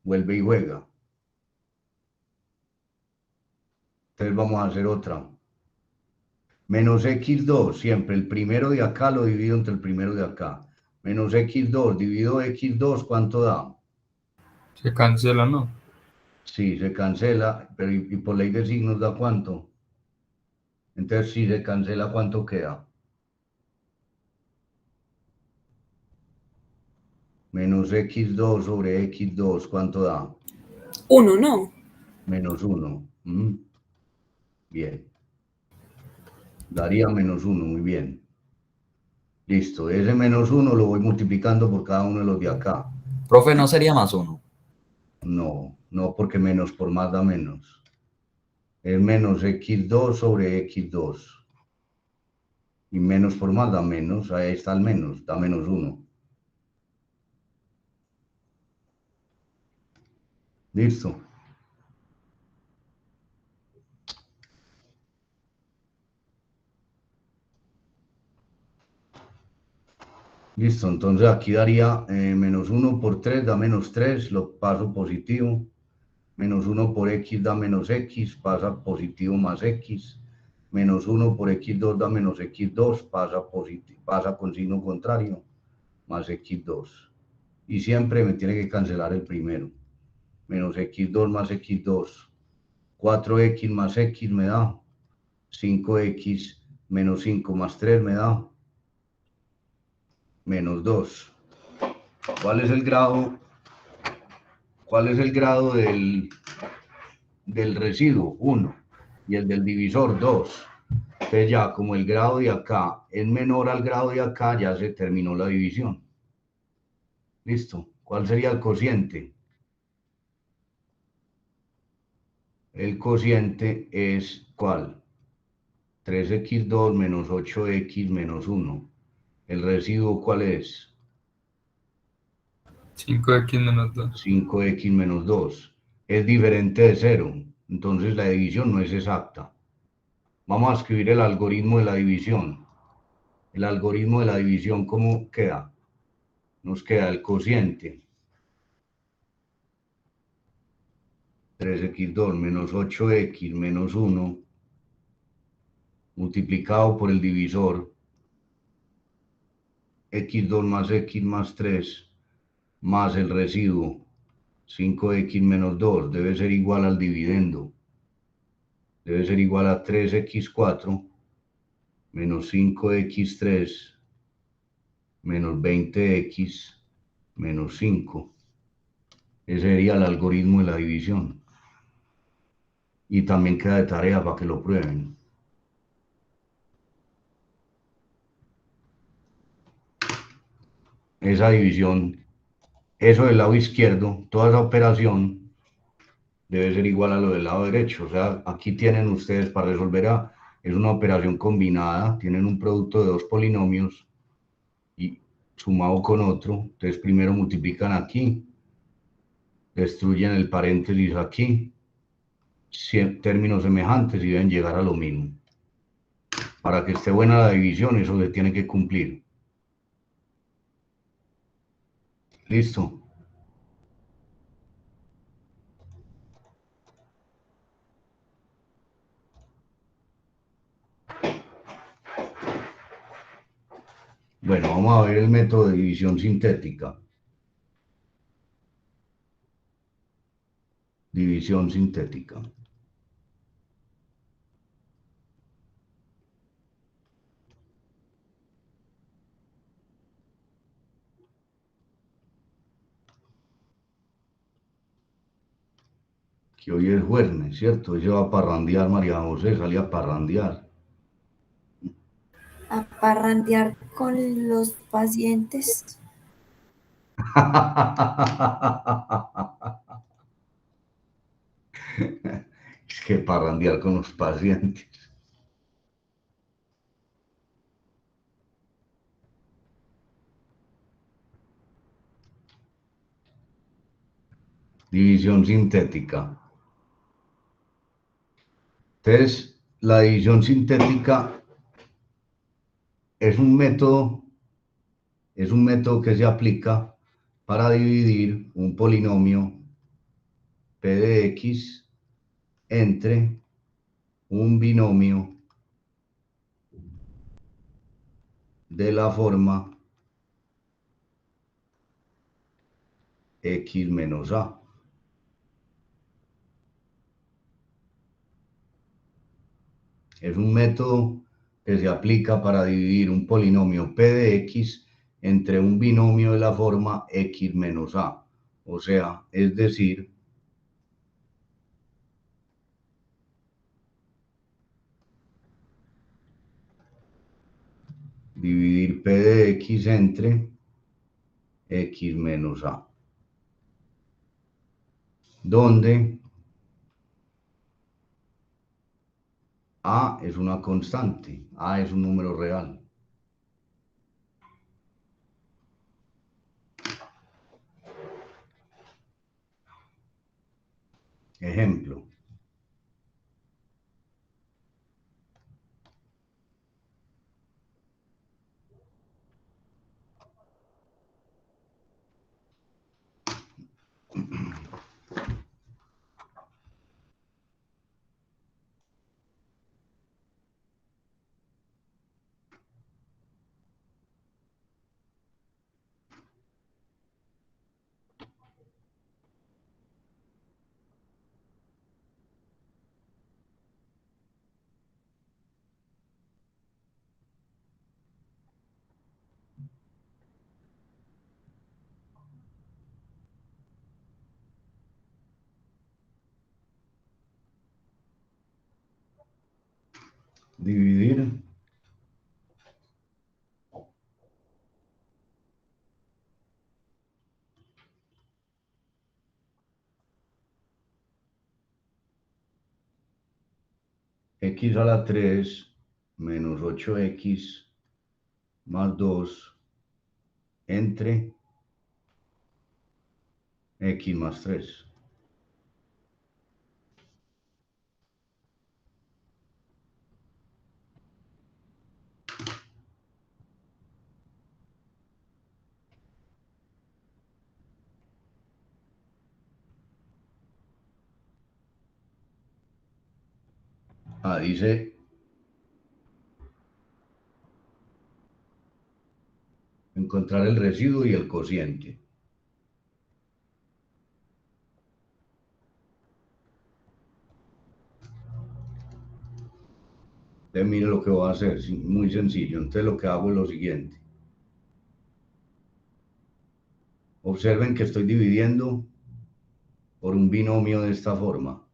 Vuelve y juega. Entonces vamos a hacer otra. Menos x2, siempre el primero de acá lo divido entre el primero de acá. Menos x2 dividido x2, ¿cuánto da? Se cancela, ¿no? Sí, se cancela, pero y por ley de signos da cuánto. Entonces, si se cancela, ¿cuánto queda? Menos x2 sobre x2, ¿cuánto da? 1, ¿no? Menos 1. Bien. Daría menos 1, muy bien. Listo, ese menos 1 lo voy multiplicando por cada uno de los de acá. Profe, ¿no sería más 1? No, porque menos por más da menos. Es menos x2 sobre x2. Y menos por más da menos, ahí está el menos, da menos 1. ¿Listo? Listo, entonces aquí daría menos 1 por 3 da menos 3, lo paso positivo. Menos 1 por x da menos x, pasa positivo más x. Menos 1 por x2 da menos x2, pasa con signo contrario, más x2. Y siempre me tiene que cancelar el primero. Menos x2 más x2. 4x más x me da 5x menos 5 más 3 me da menos 2. ¿Cuál es el grado? ¿Cuál es el grado del residuo? 1. Y el del divisor, 2. Entonces ya como el grado de acá es menor al grado de acá, ya se terminó la división. Listo. ¿Cuál sería el cociente? El cociente es ¿cuál? 3x2 menos 8x menos 1. ¿El residuo cuál es? 5x menos 2. 5x menos 2. Es diferente de 0. Entonces la división no es exacta. Vamos a escribir el algoritmo de la división. El algoritmo de la división, ¿cómo queda? Nos queda el cociente. 3x2 menos 8x menos 1 multiplicado por el divisor x2 más 3 más el residuo 5x menos 2 debe ser igual al dividendo. Debe ser igual a 3x4 menos 5x3 menos 20x menos 5. Ese sería el algoritmo de la división. Y también queda de tarea para que lo prueben. Esa división, eso del lado izquierdo, toda esa operación debe ser igual a lo del lado derecho. O sea, aquí tienen ustedes para resolver es una operación combinada, tienen un producto de dos polinomios y sumado con otro. Entonces primero multiplican aquí, destruyen el paréntesis aquí, términos semejantes y deben llegar a lo mismo. Para que esté buena la división, eso se tiene que cumplir. Listo. Bueno, vamos a ver el método de división sintética. División sintética. Que hoy es jueves, ¿cierto? Hoy se va a parrandear, María José, salía a parrandear. A parrandear con los pacientes. Es que parrandear con los pacientes. División sintética. Entonces, la división sintética es un método que se aplica para dividir un polinomio p de x entre un binomio de la forma x menos a. Es un método que se aplica para dividir un polinomio p de x entre un binomio de la forma x menos a. O sea, es decir, dividir p de x entre x menos a, donde a es una constante, a es un número real. Ejemplo. Dividir. X a la 3 menos 8x más 2 entre x más 3. Dice encontrar el residuo y el cociente. Entonces mire lo que voy a hacer, muy sencillo. Entonces lo que hago es lo siguiente. Observen que estoy dividiendo por un binomio de esta forma.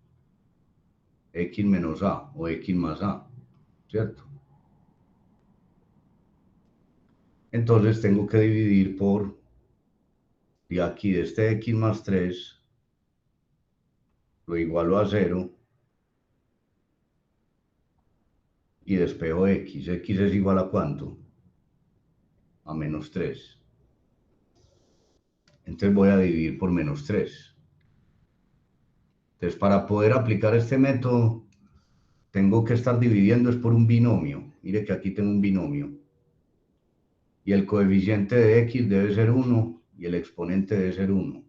X menos A o X más A, ¿cierto? Entonces tengo que dividir por, de aquí de este X más 3, lo igualo a 0 y despejo X. X es igual a ¿cuánto? A menos 3. Entonces voy a dividir por menos 3. Entonces para poder aplicar este método, tengo que estar dividiendo es por un binomio. Mire que aquí tengo un binomio. Y el coeficiente de X debe ser 1 y el exponente debe ser 1.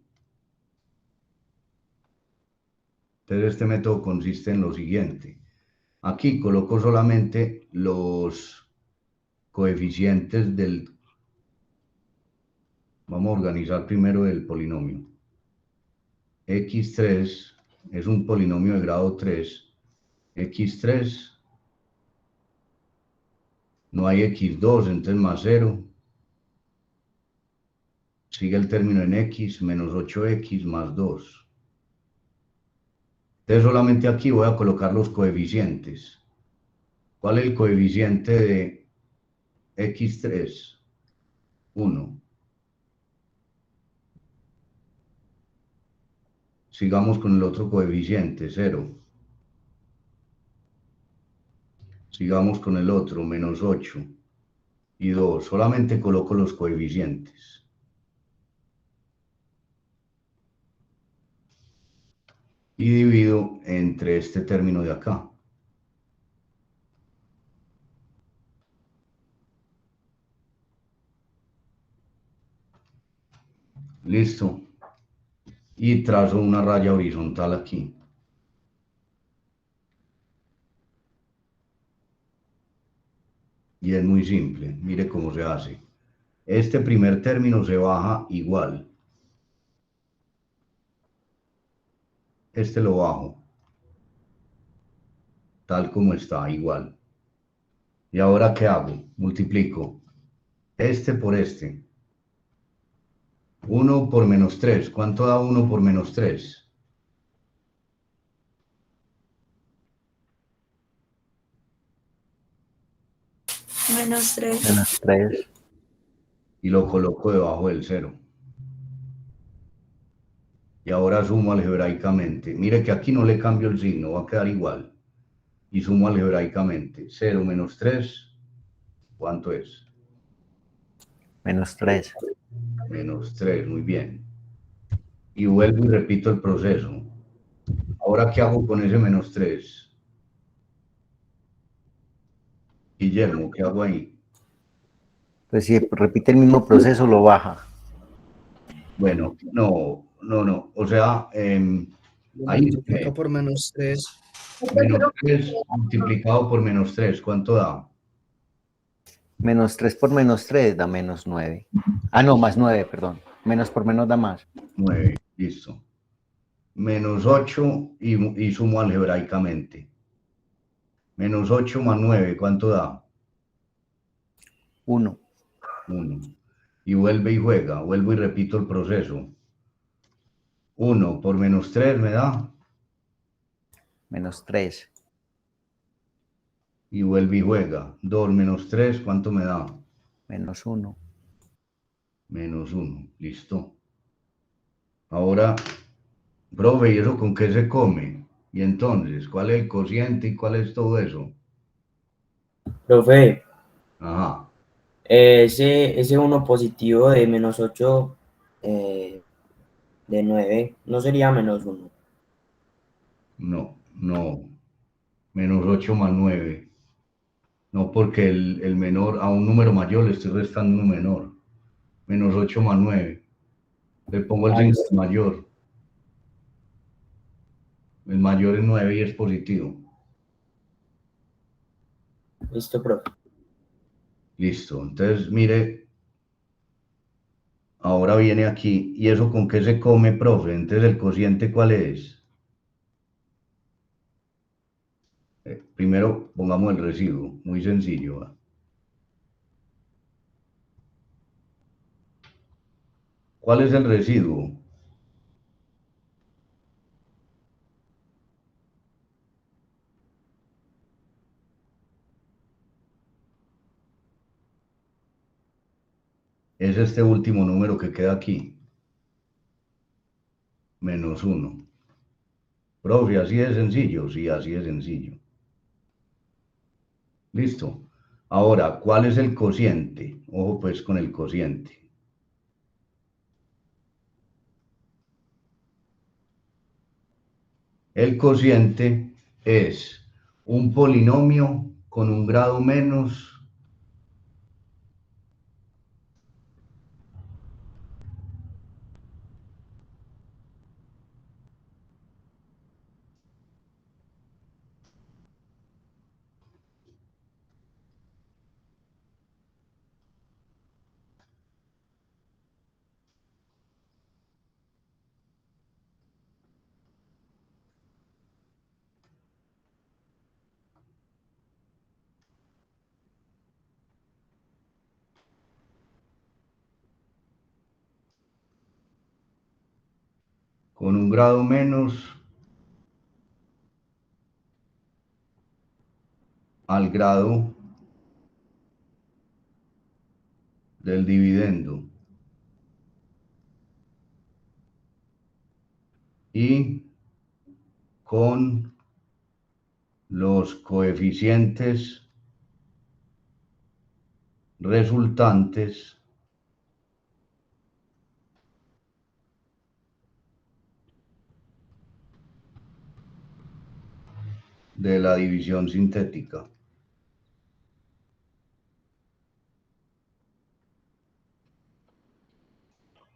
Entonces este método consiste en lo siguiente. Aquí coloco solamente los coeficientes del... Vamos a organizar primero el polinomio. X3 es un polinomio de grado 3. X3, no hay X2, entonces más 0. Sigue el término en X, menos 8X más 2. Entonces solamente aquí voy a colocar los coeficientes. ¿Cuál es el coeficiente de X3? 1. Sigamos con el otro coeficiente, 0. Sigamos con el otro, menos 8 y 2. Solamente coloco los coeficientes. Y divido entre este término de acá. Listo. Y trazo una raya horizontal aquí. Y es muy simple, mire cómo se hace. Este primer término se baja igual. Este lo bajo. Tal como está, igual. ¿Y ahora qué hago? Multiplico este por este. 1 por menos 3. ¿Cuánto da 1 por menos 3? Menos 3. Menos 3. Y lo coloco debajo del 0. Y ahora sumo algebraicamente. Mire que aquí no le cambio el signo, va a quedar igual. Y sumo algebraicamente. 0 menos 3, ¿cuánto es? Menos 3. Menos 3, muy bien. Y vuelvo y repito el proceso. Ahora, ¿qué hago con ese menos 3? Guillermo, ¿qué hago ahí? Pues si repite el mismo proceso, lo baja. Bueno, no. O sea, ahí Multiplica por menos 3. menos 3 multiplicado por menos 3, ¿cuánto da? Menos 3 por menos 3 da menos 9. Ah, no, más 9, perdón. Menos por menos da más. 9, listo. Menos 8 y sumo algebraicamente. Menos 8 más 9, ¿cuánto da? 1. 1. Y vuelve y juega, vuelvo y repito el proceso. 1 por menos 3 me da Menos 3. y vuelve y juega. 2 menos 3, ¿cuánto me da? -1. -1, listo. Ahora, profe, ¿y eso con qué se come? Y entonces, ¿cuál es el cociente y cuál es todo eso? Profe, Ajá, ese 1 positivo de -8 de 9 no sería -1. no, -8 más 9. No, porque el menor, a un número mayor le estoy restando uno menor. -8 más 9. Le pongo el Ah, signo listo. del mayor. El mayor es 9 y es positivo. Listo, profe. Listo. Entonces, mire, ahora viene aquí. ¿Y eso con qué se come, profe? Entonces, ¿el cociente cuál es? Primero pongamos el residuo. Muy sencillo. ¿Va? ¿Cuál es el residuo? Es este último número que queda aquí. -1. Profe, así de sencillo. Sí, así de sencillo. Listo. Ahora, ¿cuál es el cociente? Ojo pues con el cociente. El cociente es un polinomio con un grado menos con un grado menos al grado del dividendo y con los coeficientes resultantes de la división sintética.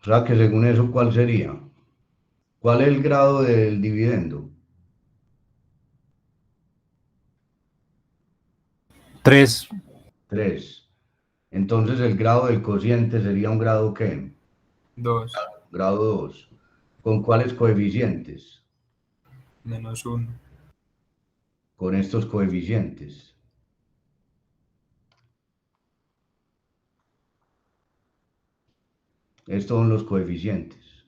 O sea que según eso, ¿cuál sería? ¿Cuál es el grado del dividendo? 3. 3. Entonces el grado del cociente sería un grado ¿qué? 2. Grado 2. ¿Con cuáles coeficientes? -1. Con estos coeficientes. Estos son los coeficientes.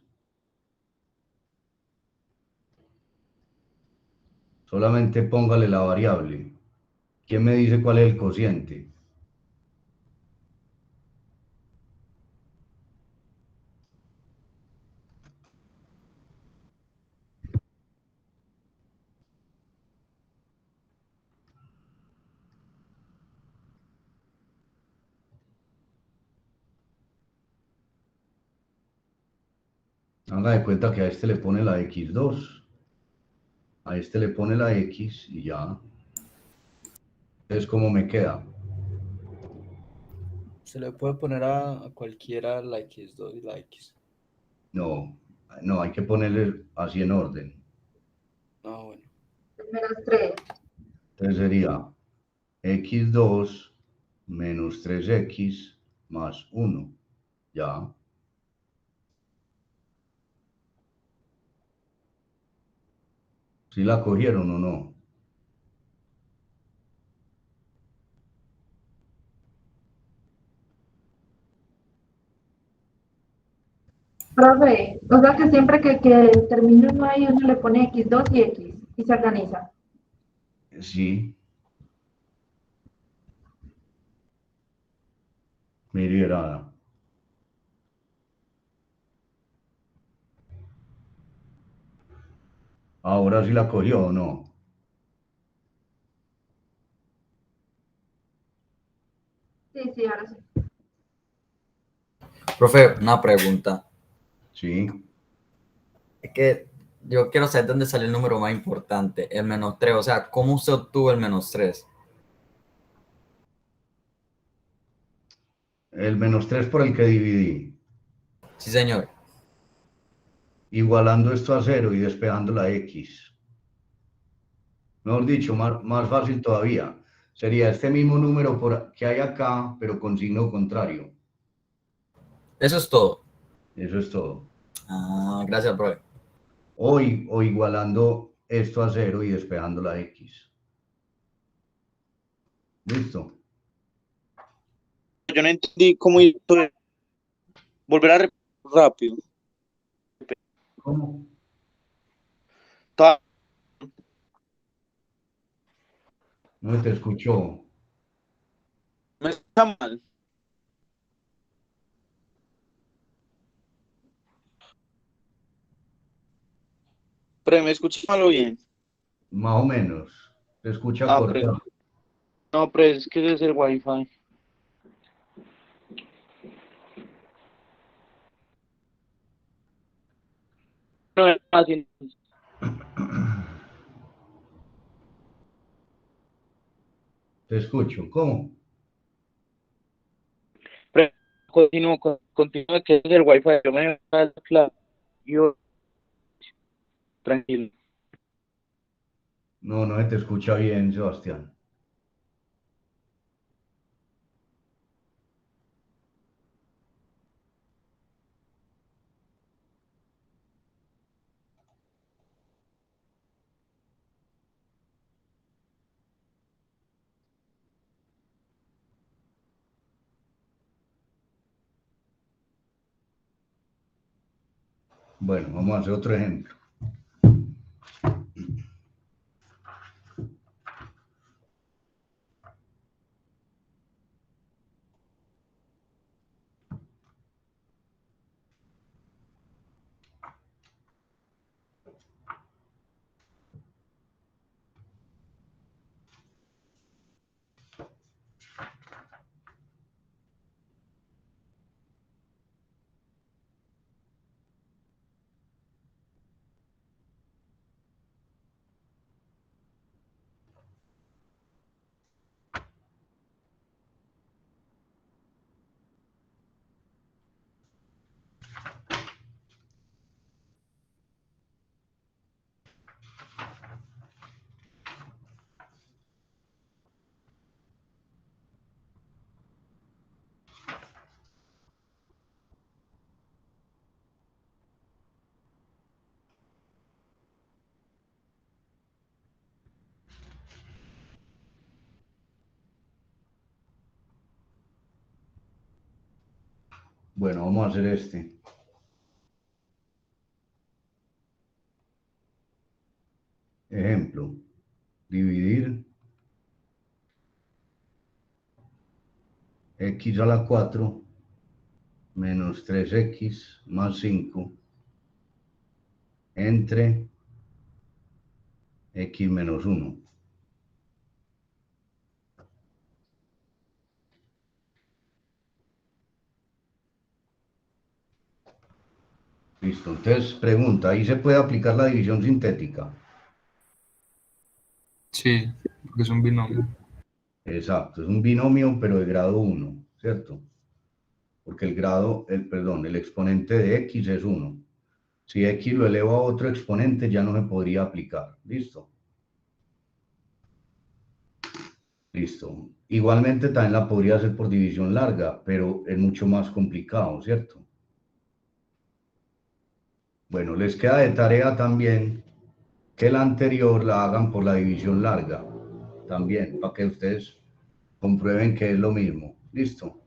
Solamente póngale la variable. ¿Quién me dice cuál es el cociente? Haga de cuenta que a este le pone la x2, a este le pone la x y ya. Entonces, ¿cómo me queda? Se le puede poner a cualquiera la X2 y la X. No, no, hay que ponerle así en orden. Ah, bueno. -3. Entonces sería x2 menos 3x más 1. Ya. ¿Sí la cogieron o no? Profe, o sea que siempre que termine uno ahí, uno le pone X2 y X y se organiza. Sí. Mirada. Ahora sí la cogió o no. Sí, sí, ahora sí. Profe, una pregunta. Sí. Es que yo quiero saber dónde sale el número más importante, el -3. O sea, ¿cómo usted obtuvo el -3? El -3 por el que dividí. Sí, señor. Igualando esto a 0 y despejando la X. Mejor dicho, más fácil todavía. Sería este mismo número que hay acá, pero con signo contrario. Eso es todo. Eso es todo. Ah, gracias, profe. O igualando esto a 0 y despejando la X. ¿Listo? Yo no entendí cómo hizo eso. Volver a repetir rápido. ¿Cómo? Ta- No te escuchó. No está mal. Pero me escucha mal o bien. Más o menos. Se escucha Ah, pero cortado. no, pero es que es el wifi. No es fácil. Te escucho. ¿Cómo? Pero continúo que es el wifi. Yo me voy a la clave. Yo, tranquilo. No, no se te escucha bien, Sebastián. Bueno, vamos a hacer otro ejemplo. Bueno, vamos a hacer este. Ejemplo. Dividir x a la 4 menos 3x más 5 entre x menos 1. Listo. Entonces, pregunta, ¿ahí se puede aplicar la división sintética? Sí, porque es un binomio. Exacto, es un binomio, pero de grado 1, ¿cierto? Porque el exponente de x es 1. Si x lo elevo a otro exponente, ya no se podría aplicar. ¿Listo? Listo. Igualmente también la podría hacer por división larga, pero es mucho más complicado, ¿cierto? Bueno, les queda de tarea también que la anterior la hagan por la división larga, también, para que ustedes comprueben que es lo mismo. ¿Listo?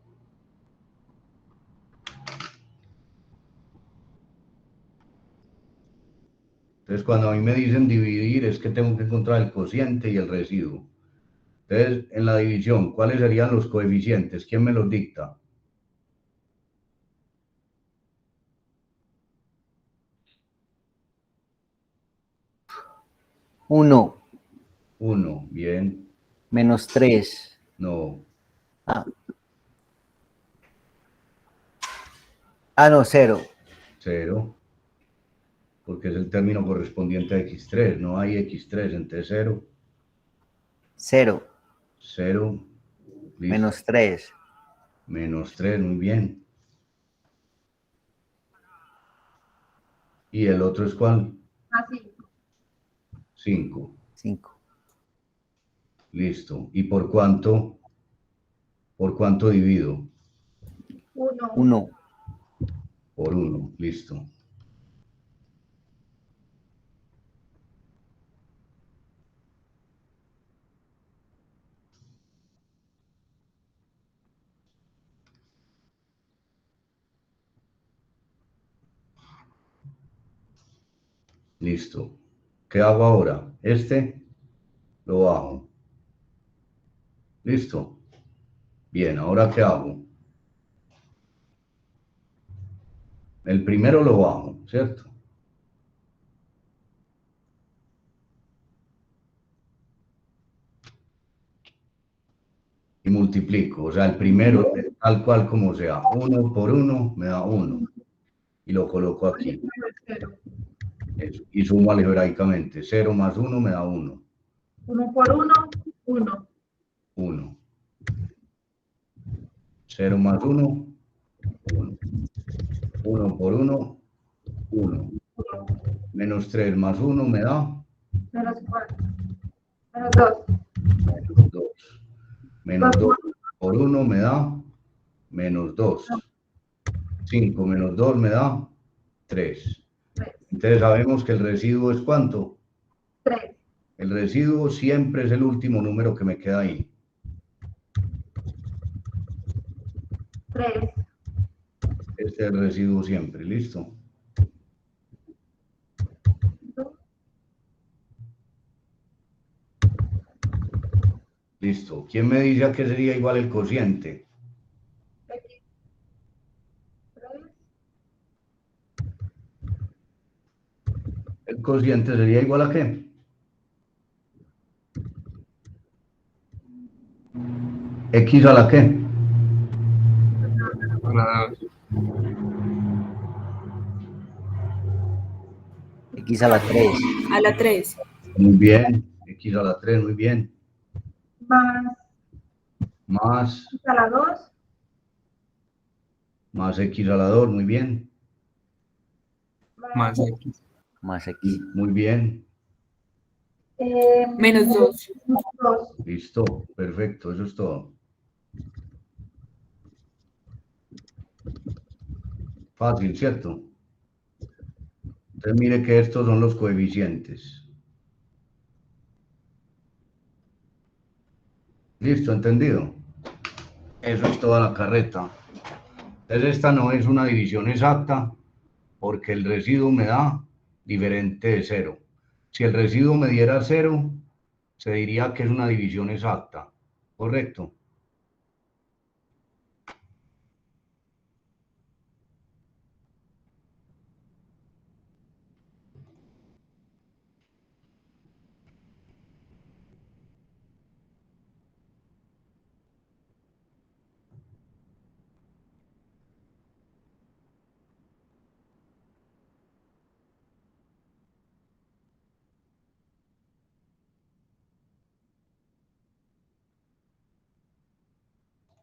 Entonces, cuando a mí me dicen dividir, es que tengo que encontrar el cociente y el residuo. Entonces, en la división, ¿cuáles serían los coeficientes? ¿Quién me los dicta? 1, 1, bien. menos 3. No, No, 0. 0, porque es el término correspondiente a x3. No hay x3, entonces 0, 0, 0, listo. menos 3. Menos 3, muy bien. ¿Y el otro es cuál? Así. 5, 5. listo. ¿Y por cuánto? ¿Por cuánto divido? 1. 1. Por 1, listo. Listo. ¿Qué hago ahora? Este lo bajo. Listo. Bien, ¿ahora qué hago? El primero lo bajo, ¿cierto? Y multiplico. O sea, el primero, tal cual como sea. 1 por 1 me da 1. Y lo coloco aquí. Eso. Y sumo algebraicamente. 0 más 1 me da 1. 1 por 1, 1. 1. 0 más 1, 1. 1 por 1, 1. Menos 3 más 1 me da Menos 4. Menos 2. menos 2. Menos 2 por 1 me da menos 2. 5 menos 2 me da 3. Entonces sabemos que el residuo es ¿cuánto? 3. El residuo siempre es el último número que me queda ahí. 3. Este es el residuo siempre, ¿listo? Listo. ¿Quién me dice a qué sería igual el cociente? X. 3. El cociente sería igual a qué? ¿X a la qué? A la 2. X a la 3. A la 3. Muy bien. X a la 3, muy bien. Más Más, X a la 2. más X a la 2, muy bien. Más X. Más X. Muy bien. Menos 2. 2. Listo. Perfecto. Eso es todo. Fácil, ¿cierto? Entonces mire que estos son los coeficientes. ¿Listo? ¿Entendido? Eso es toda la carreta. Entonces esta no es una división exacta porque el residuo me da diferente de 0. Si el residuo me diera 0, se diría que es una división exacta. ¿Correcto?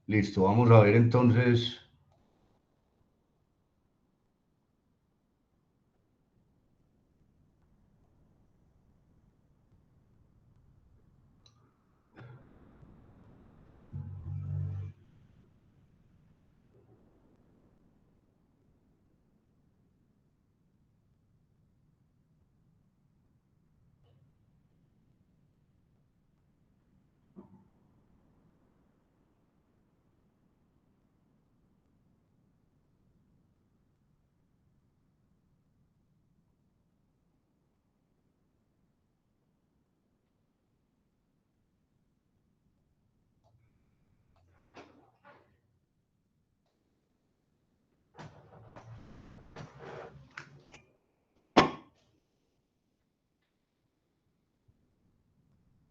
Listo. Vamos a ver entonces.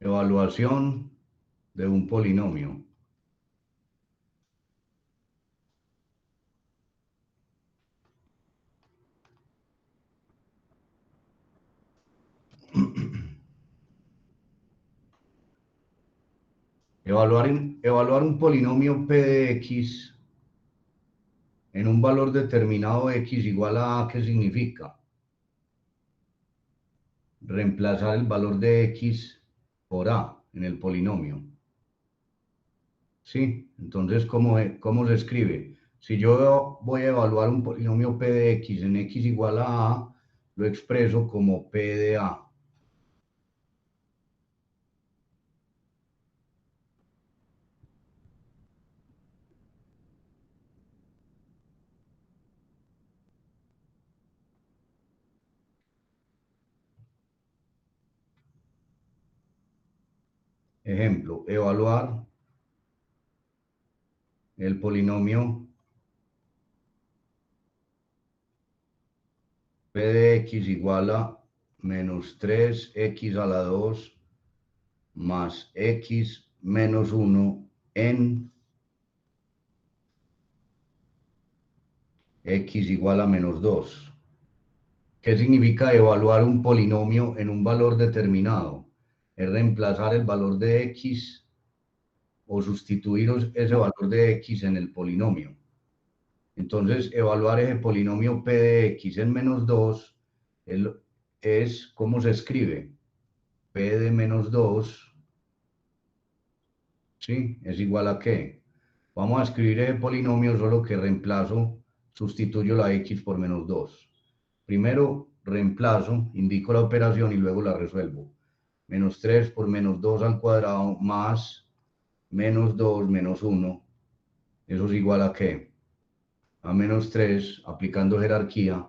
Evaluación de un polinomio. Evaluar un polinomio P de X en un valor determinado X igual a, ¿qué significa? Reemplazar el valor de X por A en el polinomio. ¿Sí? Entonces, ¿cómo se escribe? Si yo voy a evaluar un polinomio P de X en X igual a A, lo expreso como P de A. Ejemplo, evaluar el polinomio P de X igual a menos 3X a la 2 más X menos 1 en X igual a menos 2. ¿Qué significa evaluar un polinomio en un valor determinado? Es reemplazar el valor de X o sustituir ese valor de X en el polinomio. Entonces, evaluar ese polinomio P de X en menos 2 es ¿cómo se escribe? P de menos 2, ¿sí? Es igual a ¿qué? Vamos a escribir el polinomio, solo que sustituyo la X por menos 2. Primero reemplazo, indico la operación y luego la resuelvo. Menos 3 por menos 2 al cuadrado más menos 2 menos 1. ¿Eso es igual a qué? A menos 3, aplicando jerarquía.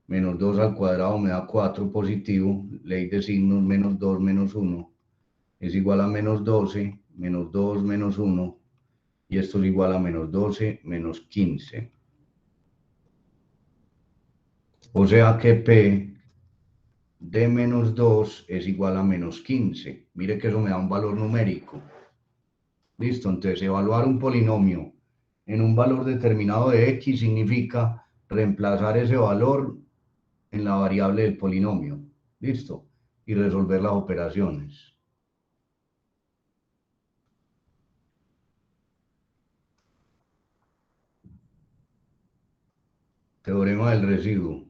Menos 2 al cuadrado me da 4 positivo. Ley de signos, menos 2 menos 1. Es igual a menos 12, menos 2 menos 1. Y esto es igual a menos 12 menos 15. O sea que P de menos 2 es igual a menos 15. Mire que eso me da un valor numérico. Listo, entonces evaluar un polinomio en un valor determinado de X significa reemplazar ese valor en la variable del polinomio. Listo. Y resolver las operaciones. Teorema del residuo.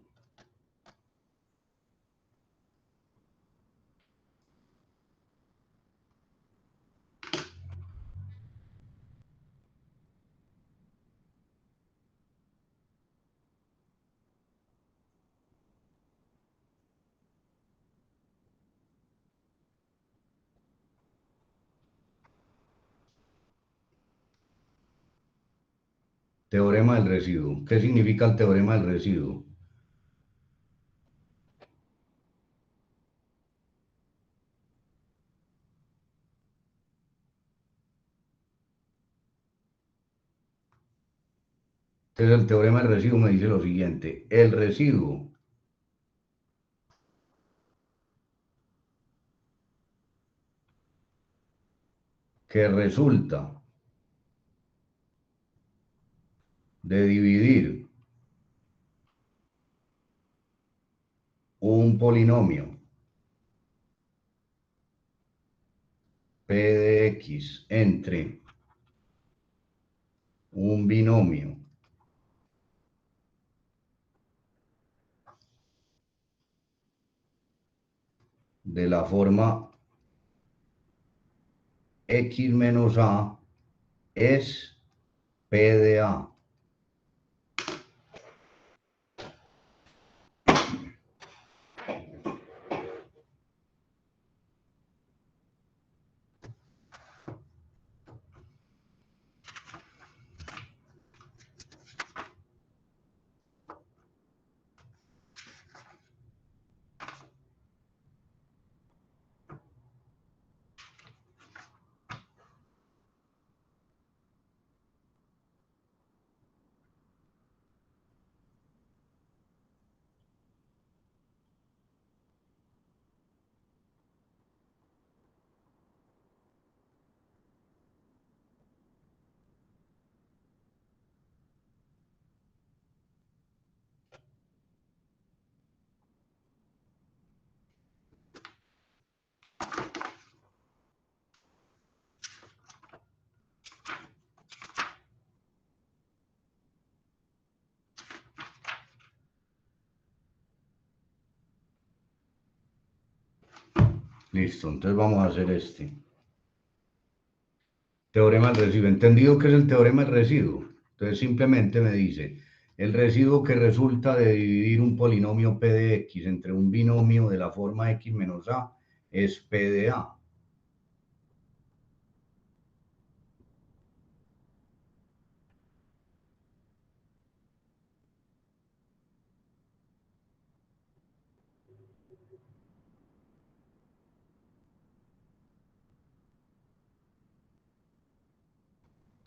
Teorema del residuo. ¿Qué significa el teorema del residuo? Entonces el teorema del residuo me dice lo siguiente. El residuo que resulta de dividir un polinomio P de X entre un binomio de la forma X menos A es P de A. Listo, entonces vamos a hacer este. Teorema del residuo. ¿Entendido qué es el teorema del residuo? Entonces simplemente me dice, el residuo que resulta de dividir un polinomio P de X entre un binomio de la forma X menos A es P de A.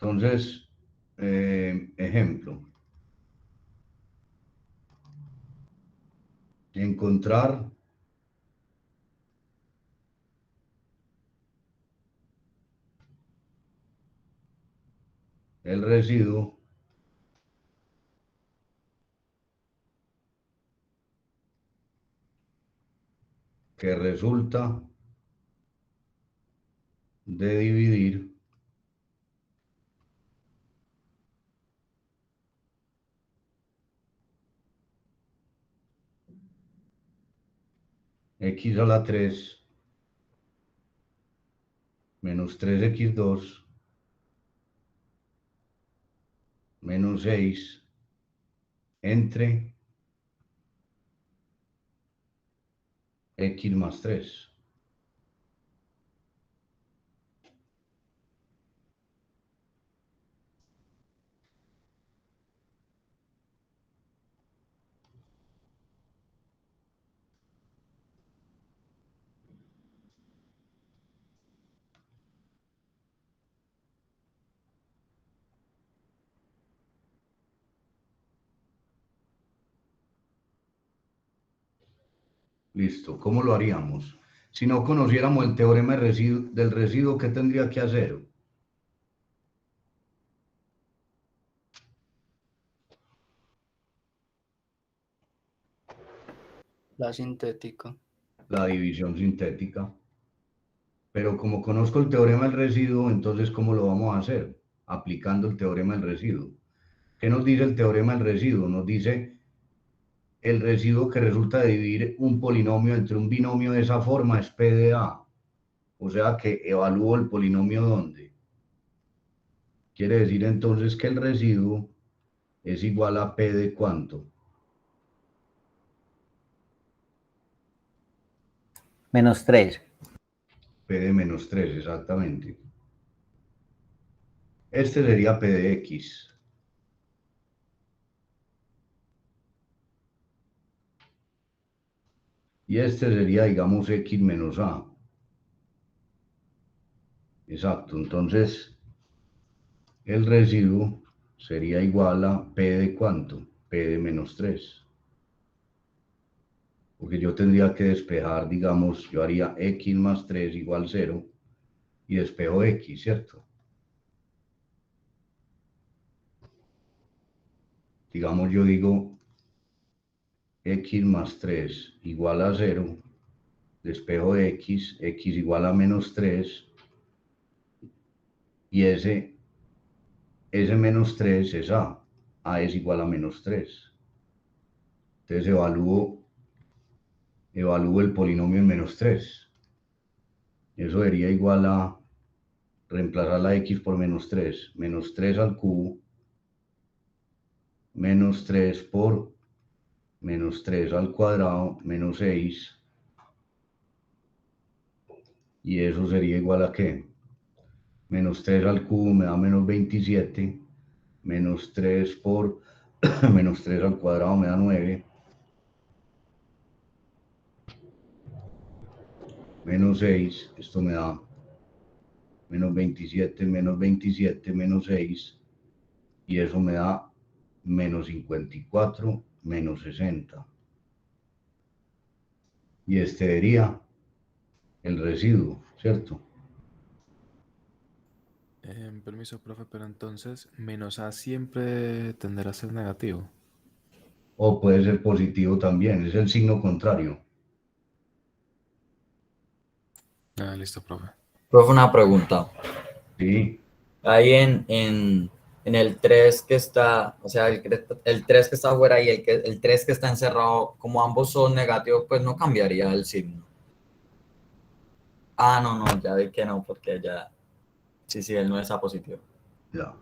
Entonces, ejemplo. Encontrar el residuo que resulta de dividir x a la 3 menos 3x2 menos 6 entre x más 3. Listo, ¿cómo lo haríamos? Si no conociéramos el teorema del residuo, ¿qué tendría que hacer? La sintética. La división sintética. Pero como conozco el teorema del residuo, entonces ¿cómo lo vamos a hacer? Aplicando el teorema del residuo. ¿Qué nos dice el teorema del residuo? Nos dice el residuo que resulta de dividir un polinomio entre un binomio de esa forma es P de A. O sea que evalúo el polinomio ¿dónde? Quiere decir entonces que el residuo es igual a P de ¿cuánto? Menos 3. P de menos 3, exactamente. Este sería P de X. Y este sería, digamos, X menos A. Exacto, entonces el residuo sería igual a P de ¿cuánto? P de menos 3. Porque yo tendría que despejar, digamos, yo haría X más 3 igual 0 y despejo X, ¿cierto? Digamos, yo digo X más 3 igual a 0, despejo X, X igual a menos 3 y ese menos 3 es A es igual a menos 3. Entonces evalúo el polinomio en menos 3. Eso sería igual a reemplazar la X por menos 3. Menos 3 al cubo, menos 3 por menos 3 al cuadrado, menos 6. Y eso sería igual a ¿qué? Menos 3 al cubo me da menos 27. Menos 3 por menos 3 al cuadrado me da 9. Menos 6, esto me da menos 27, menos 6. Y eso me da menos 54, menos 60. Y este sería el residuo, ¿cierto? Permiso, profe, pero entonces menos A siempre tenderá a ser negativo. O puede ser positivo también, es el signo contrario. Ah, listo, profe. Profe, una pregunta. Sí, Ahí en el 3 que está, o sea, el 3 que está afuera y el 3 que está encerrado, como ambos son negativos, pues no cambiaría el signo. Ah, no, no, ya vi que no, porque ya. Sí, él no es A positivo. Ya.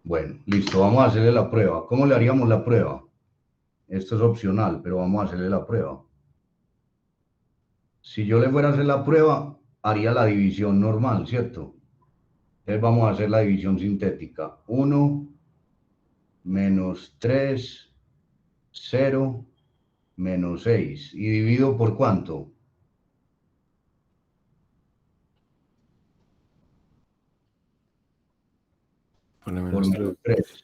Bueno, listo, vamos a hacerle la prueba. ¿Cómo le haríamos la prueba? Esto es opcional, pero vamos a hacerle la prueba. Si yo le fuera a hacer la prueba, haría la división normal, ¿cierto? Entonces vamos a hacer la división sintética. 1 menos 3, 0, menos 6. ¿Y divido por cuánto? Por lo Por menos menos 3. 3.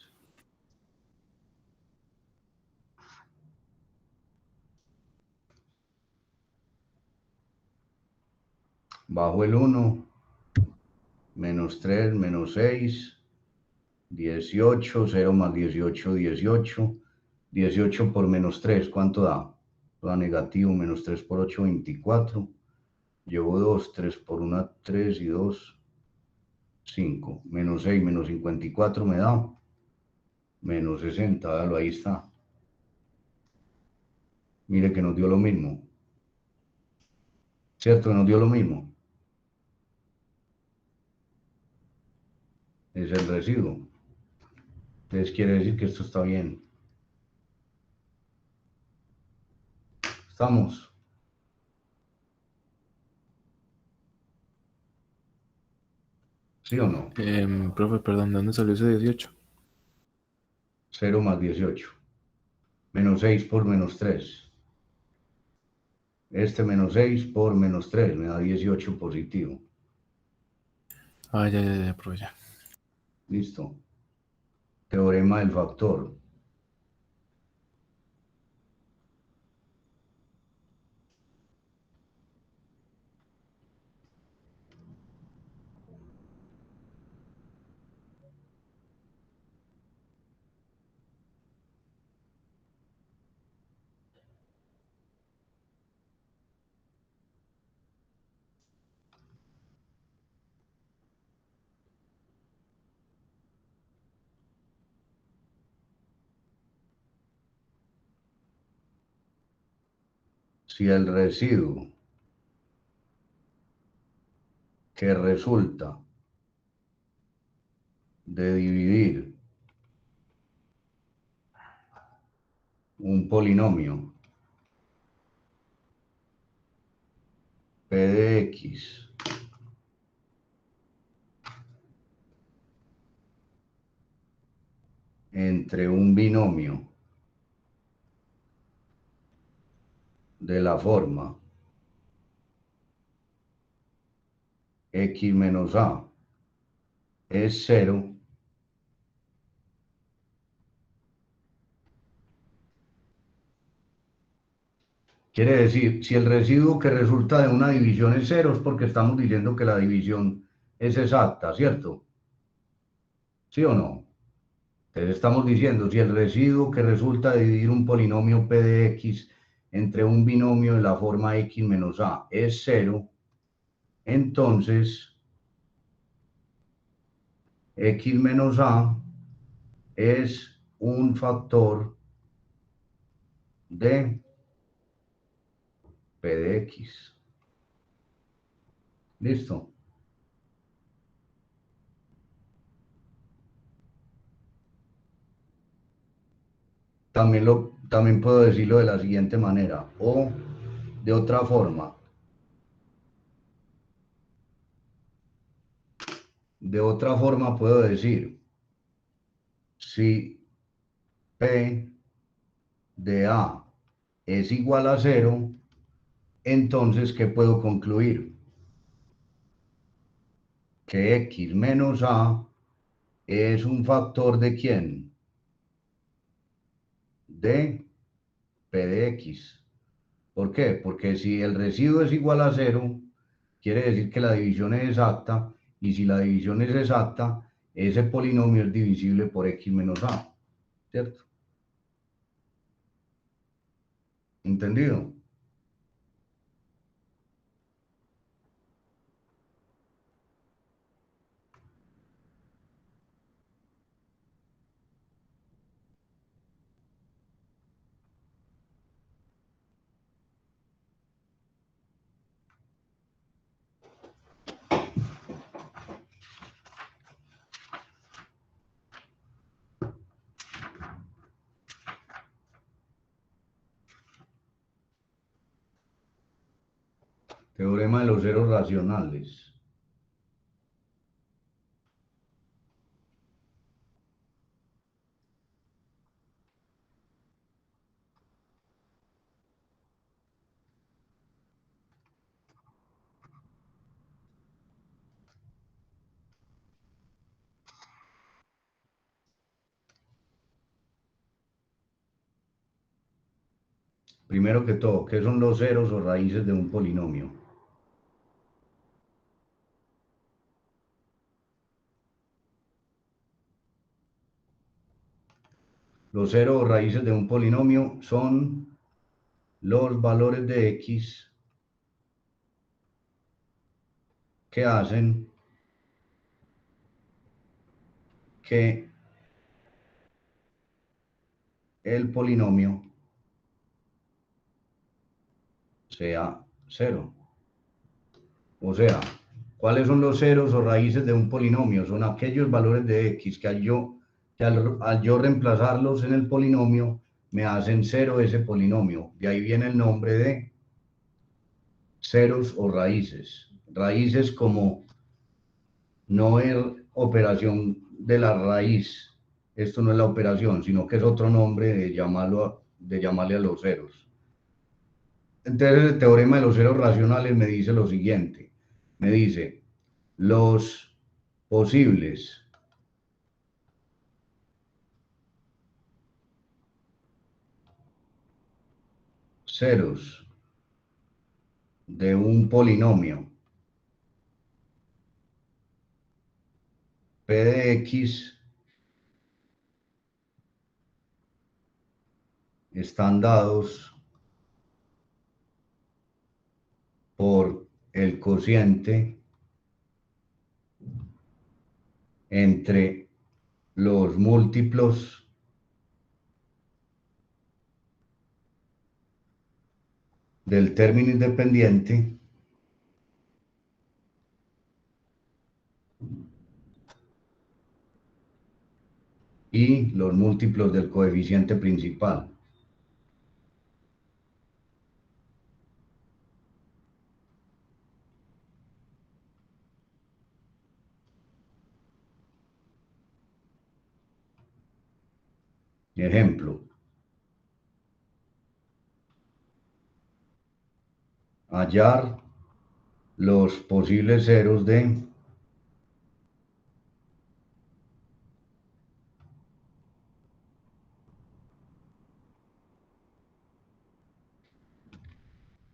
Bajo el 1, menos 3, menos 6, 18, 0 más 18, 18. 18 por menos 3, ¿cuánto da? Da negativo, menos 3 por 8, 24. Llevo 2, 3 por 1, 3 y 2, 5. Menos 6, menos 54 me da menos 60, dalo, ahí está. Mire que nos dio lo mismo. ¿Cierto que nos dio lo mismo? Es el residuo. Entonces quiere decir que esto está bien. ¿Estamos? ¿Sí o no? Profe, perdón, ¿de dónde salió ese 18? 0 más 18. Menos 6 por menos 3. Este menos 6 por menos 3 me da 18 positivo. Ah, ya, profe, ya. Listo. Teorema del factor. Si el residuo que resulta de dividir un polinomio p de x entre un binomio de la forma x menos a es 0, quiere decir, si el residuo que resulta de una división es 0, es porque estamos diciendo que la división es exacta, ¿cierto? ¿Sí o no? Entonces estamos diciendo, si el residuo que resulta de dividir un polinomio p de x entre un binomio de la forma x menos a es 0, entonces x menos a es un factor de p de x. ¿Listo? También puedo decirlo de la siguiente manera, o de otra forma. De otra forma puedo decir, si P de A es igual a 0, entonces, ¿qué puedo concluir? Que X menos A es un factor de ¿quién? De P de X. ¿Por qué? Porque si el residuo es igual a 0, quiere decir que la división es exacta, y si la división es exacta, ese polinomio es divisible por X menos A, ¿cierto? ¿Entendido? Teorema de los ceros racionales. Primero que todo, ¿qué son los ceros o raíces de un polinomio? Los ceros o raíces de un polinomio son los valores de x que hacen que el polinomio sea cero. O sea, ¿cuáles son los ceros o raíces de un polinomio? Son aquellos valores de x que al yo reemplazarlos en el polinomio me hacen cero ese polinomio. De ahí viene el nombre de ceros o raíces. Raíces como no es operación de la raíz. Esto no es la operación, sino que es otro nombre de llamarle a los ceros. Entonces el teorema de los ceros racionales me dice lo siguiente. Me dice, los posibles ceros de un polinomio P de X están dados por el cociente entre los múltiplos del término independiente y los múltiplos del coeficiente principal. Ejemplo. Hallar los posibles ceros de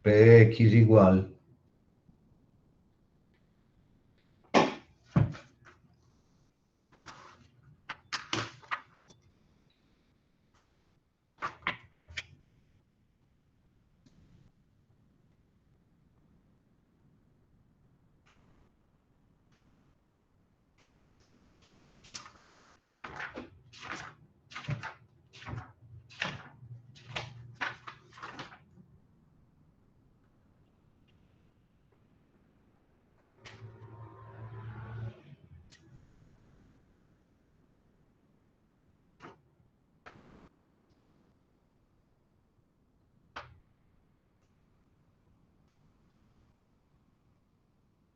P de X igual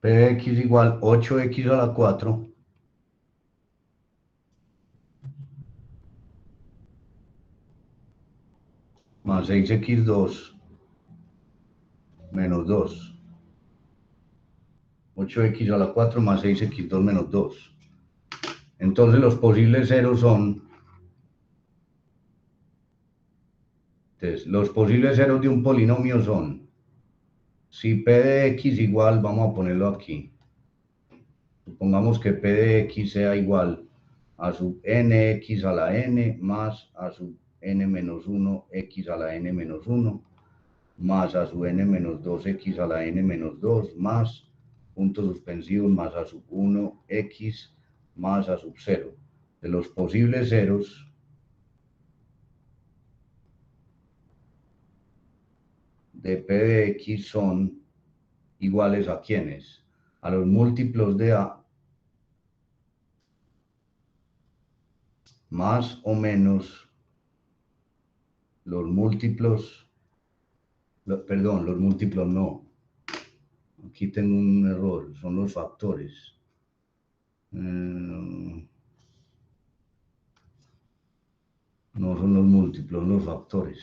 P de X igual 8X a la 4 más 6X2 menos 2. 8X a la 4 más 6X2 menos 2. Entonces los posibles ceros son... Entonces, los posibles ceros de un polinomio son... Si P de X igual, vamos a ponerlo aquí. Supongamos que P de X sea igual a sub nx a la n más a sub n menos 1 x a la n menos 1 más a sub n menos 2 x a la n menos 2 más puntos suspensivos más a sub 1 x más a sub 0. De los posibles ceros de P de X son iguales a ¿quiénes? A los múltiplos de A más o menos los múltiplos, perdón, los múltiplos no, Aquí tengo un error, son los factores. No son los múltiplos, los factores.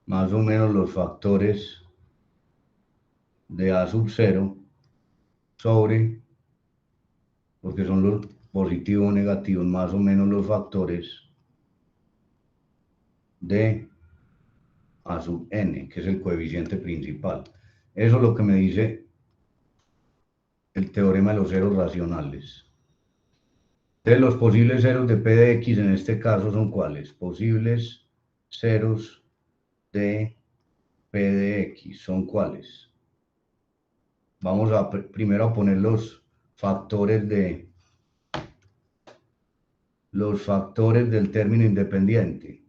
Más o menos los factores de A sub 0 sobre, porque son los positivos o negativos, más o menos los factores de A sub n, que es el coeficiente principal. Eso es lo que me dice el teorema de los ceros racionales. Entonces, los posibles ceros de P de X en este caso son ¿cuáles? Posibles ceros de P de X son ¿cuáles? Vamos a primero a poner los factores del término independiente.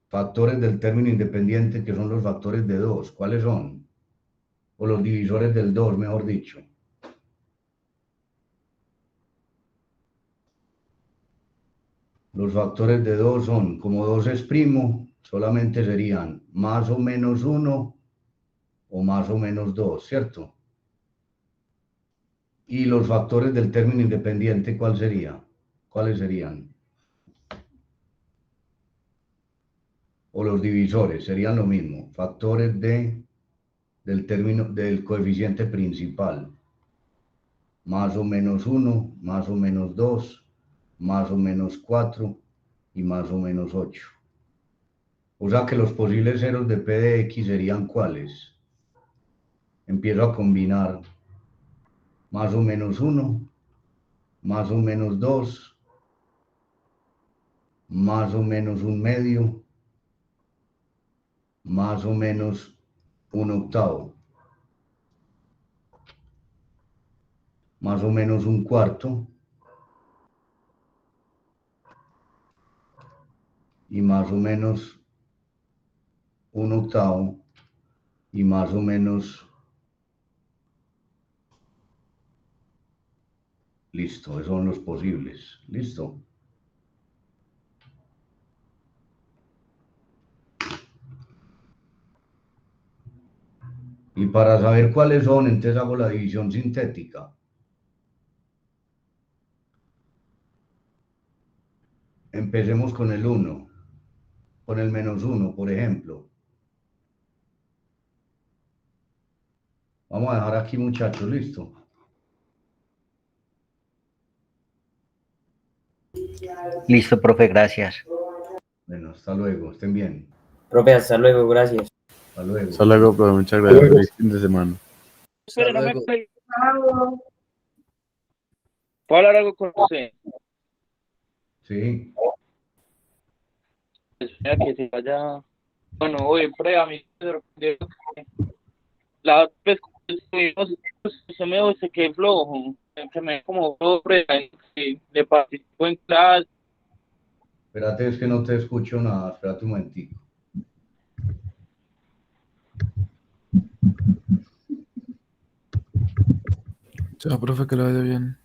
Factores del término independiente que son los factores de 2. ¿Cuáles son? O los divisores del 2, mejor dicho. Los factores de 2 son, como 2 es primo, solamente serían más o menos 1 o más o menos 2, ¿cierto? Y los factores del término independiente, ¿cuál sería? ¿Cuáles serían? O los divisores, serían lo mismo. Factores del coeficiente principal. Más o menos 1, más o menos 2, más o menos 4 y más o menos 8. O sea que los posibles ceros de P de X serían ¿cuáles? Empiezo a combinar más o menos 1, más o menos 2, más o menos 1/2, más o menos 1/8, más o menos 1/4 y más o menos 1/8 y más o menos... Listo, esos son los posibles. Listo. Y para saber cuáles son, entonces hago la división sintética. Empecemos con el 1, con el menos 1, por ejemplo. Vamos a dejar aquí, muchachos, listo. Listo, profe, gracias. Bueno, hasta luego, estén bien. Profe, hasta luego, gracias. Hasta luego. Hasta luego, profe. Muchas gracias. Feliz fin de semana. Hasta luego. Chao. ¿Puedo hablar algo con usted? Sí. Espera que se vaya. Bueno, oye, prueba, a mí me sorprendió que la vez que estuvimos, se me se quedó flojo, que me como flojo, prueba, que le participó en clase. Espérate, es que no te escucho nada. Espérate un momentico. Chao, profe, que le vaya bien.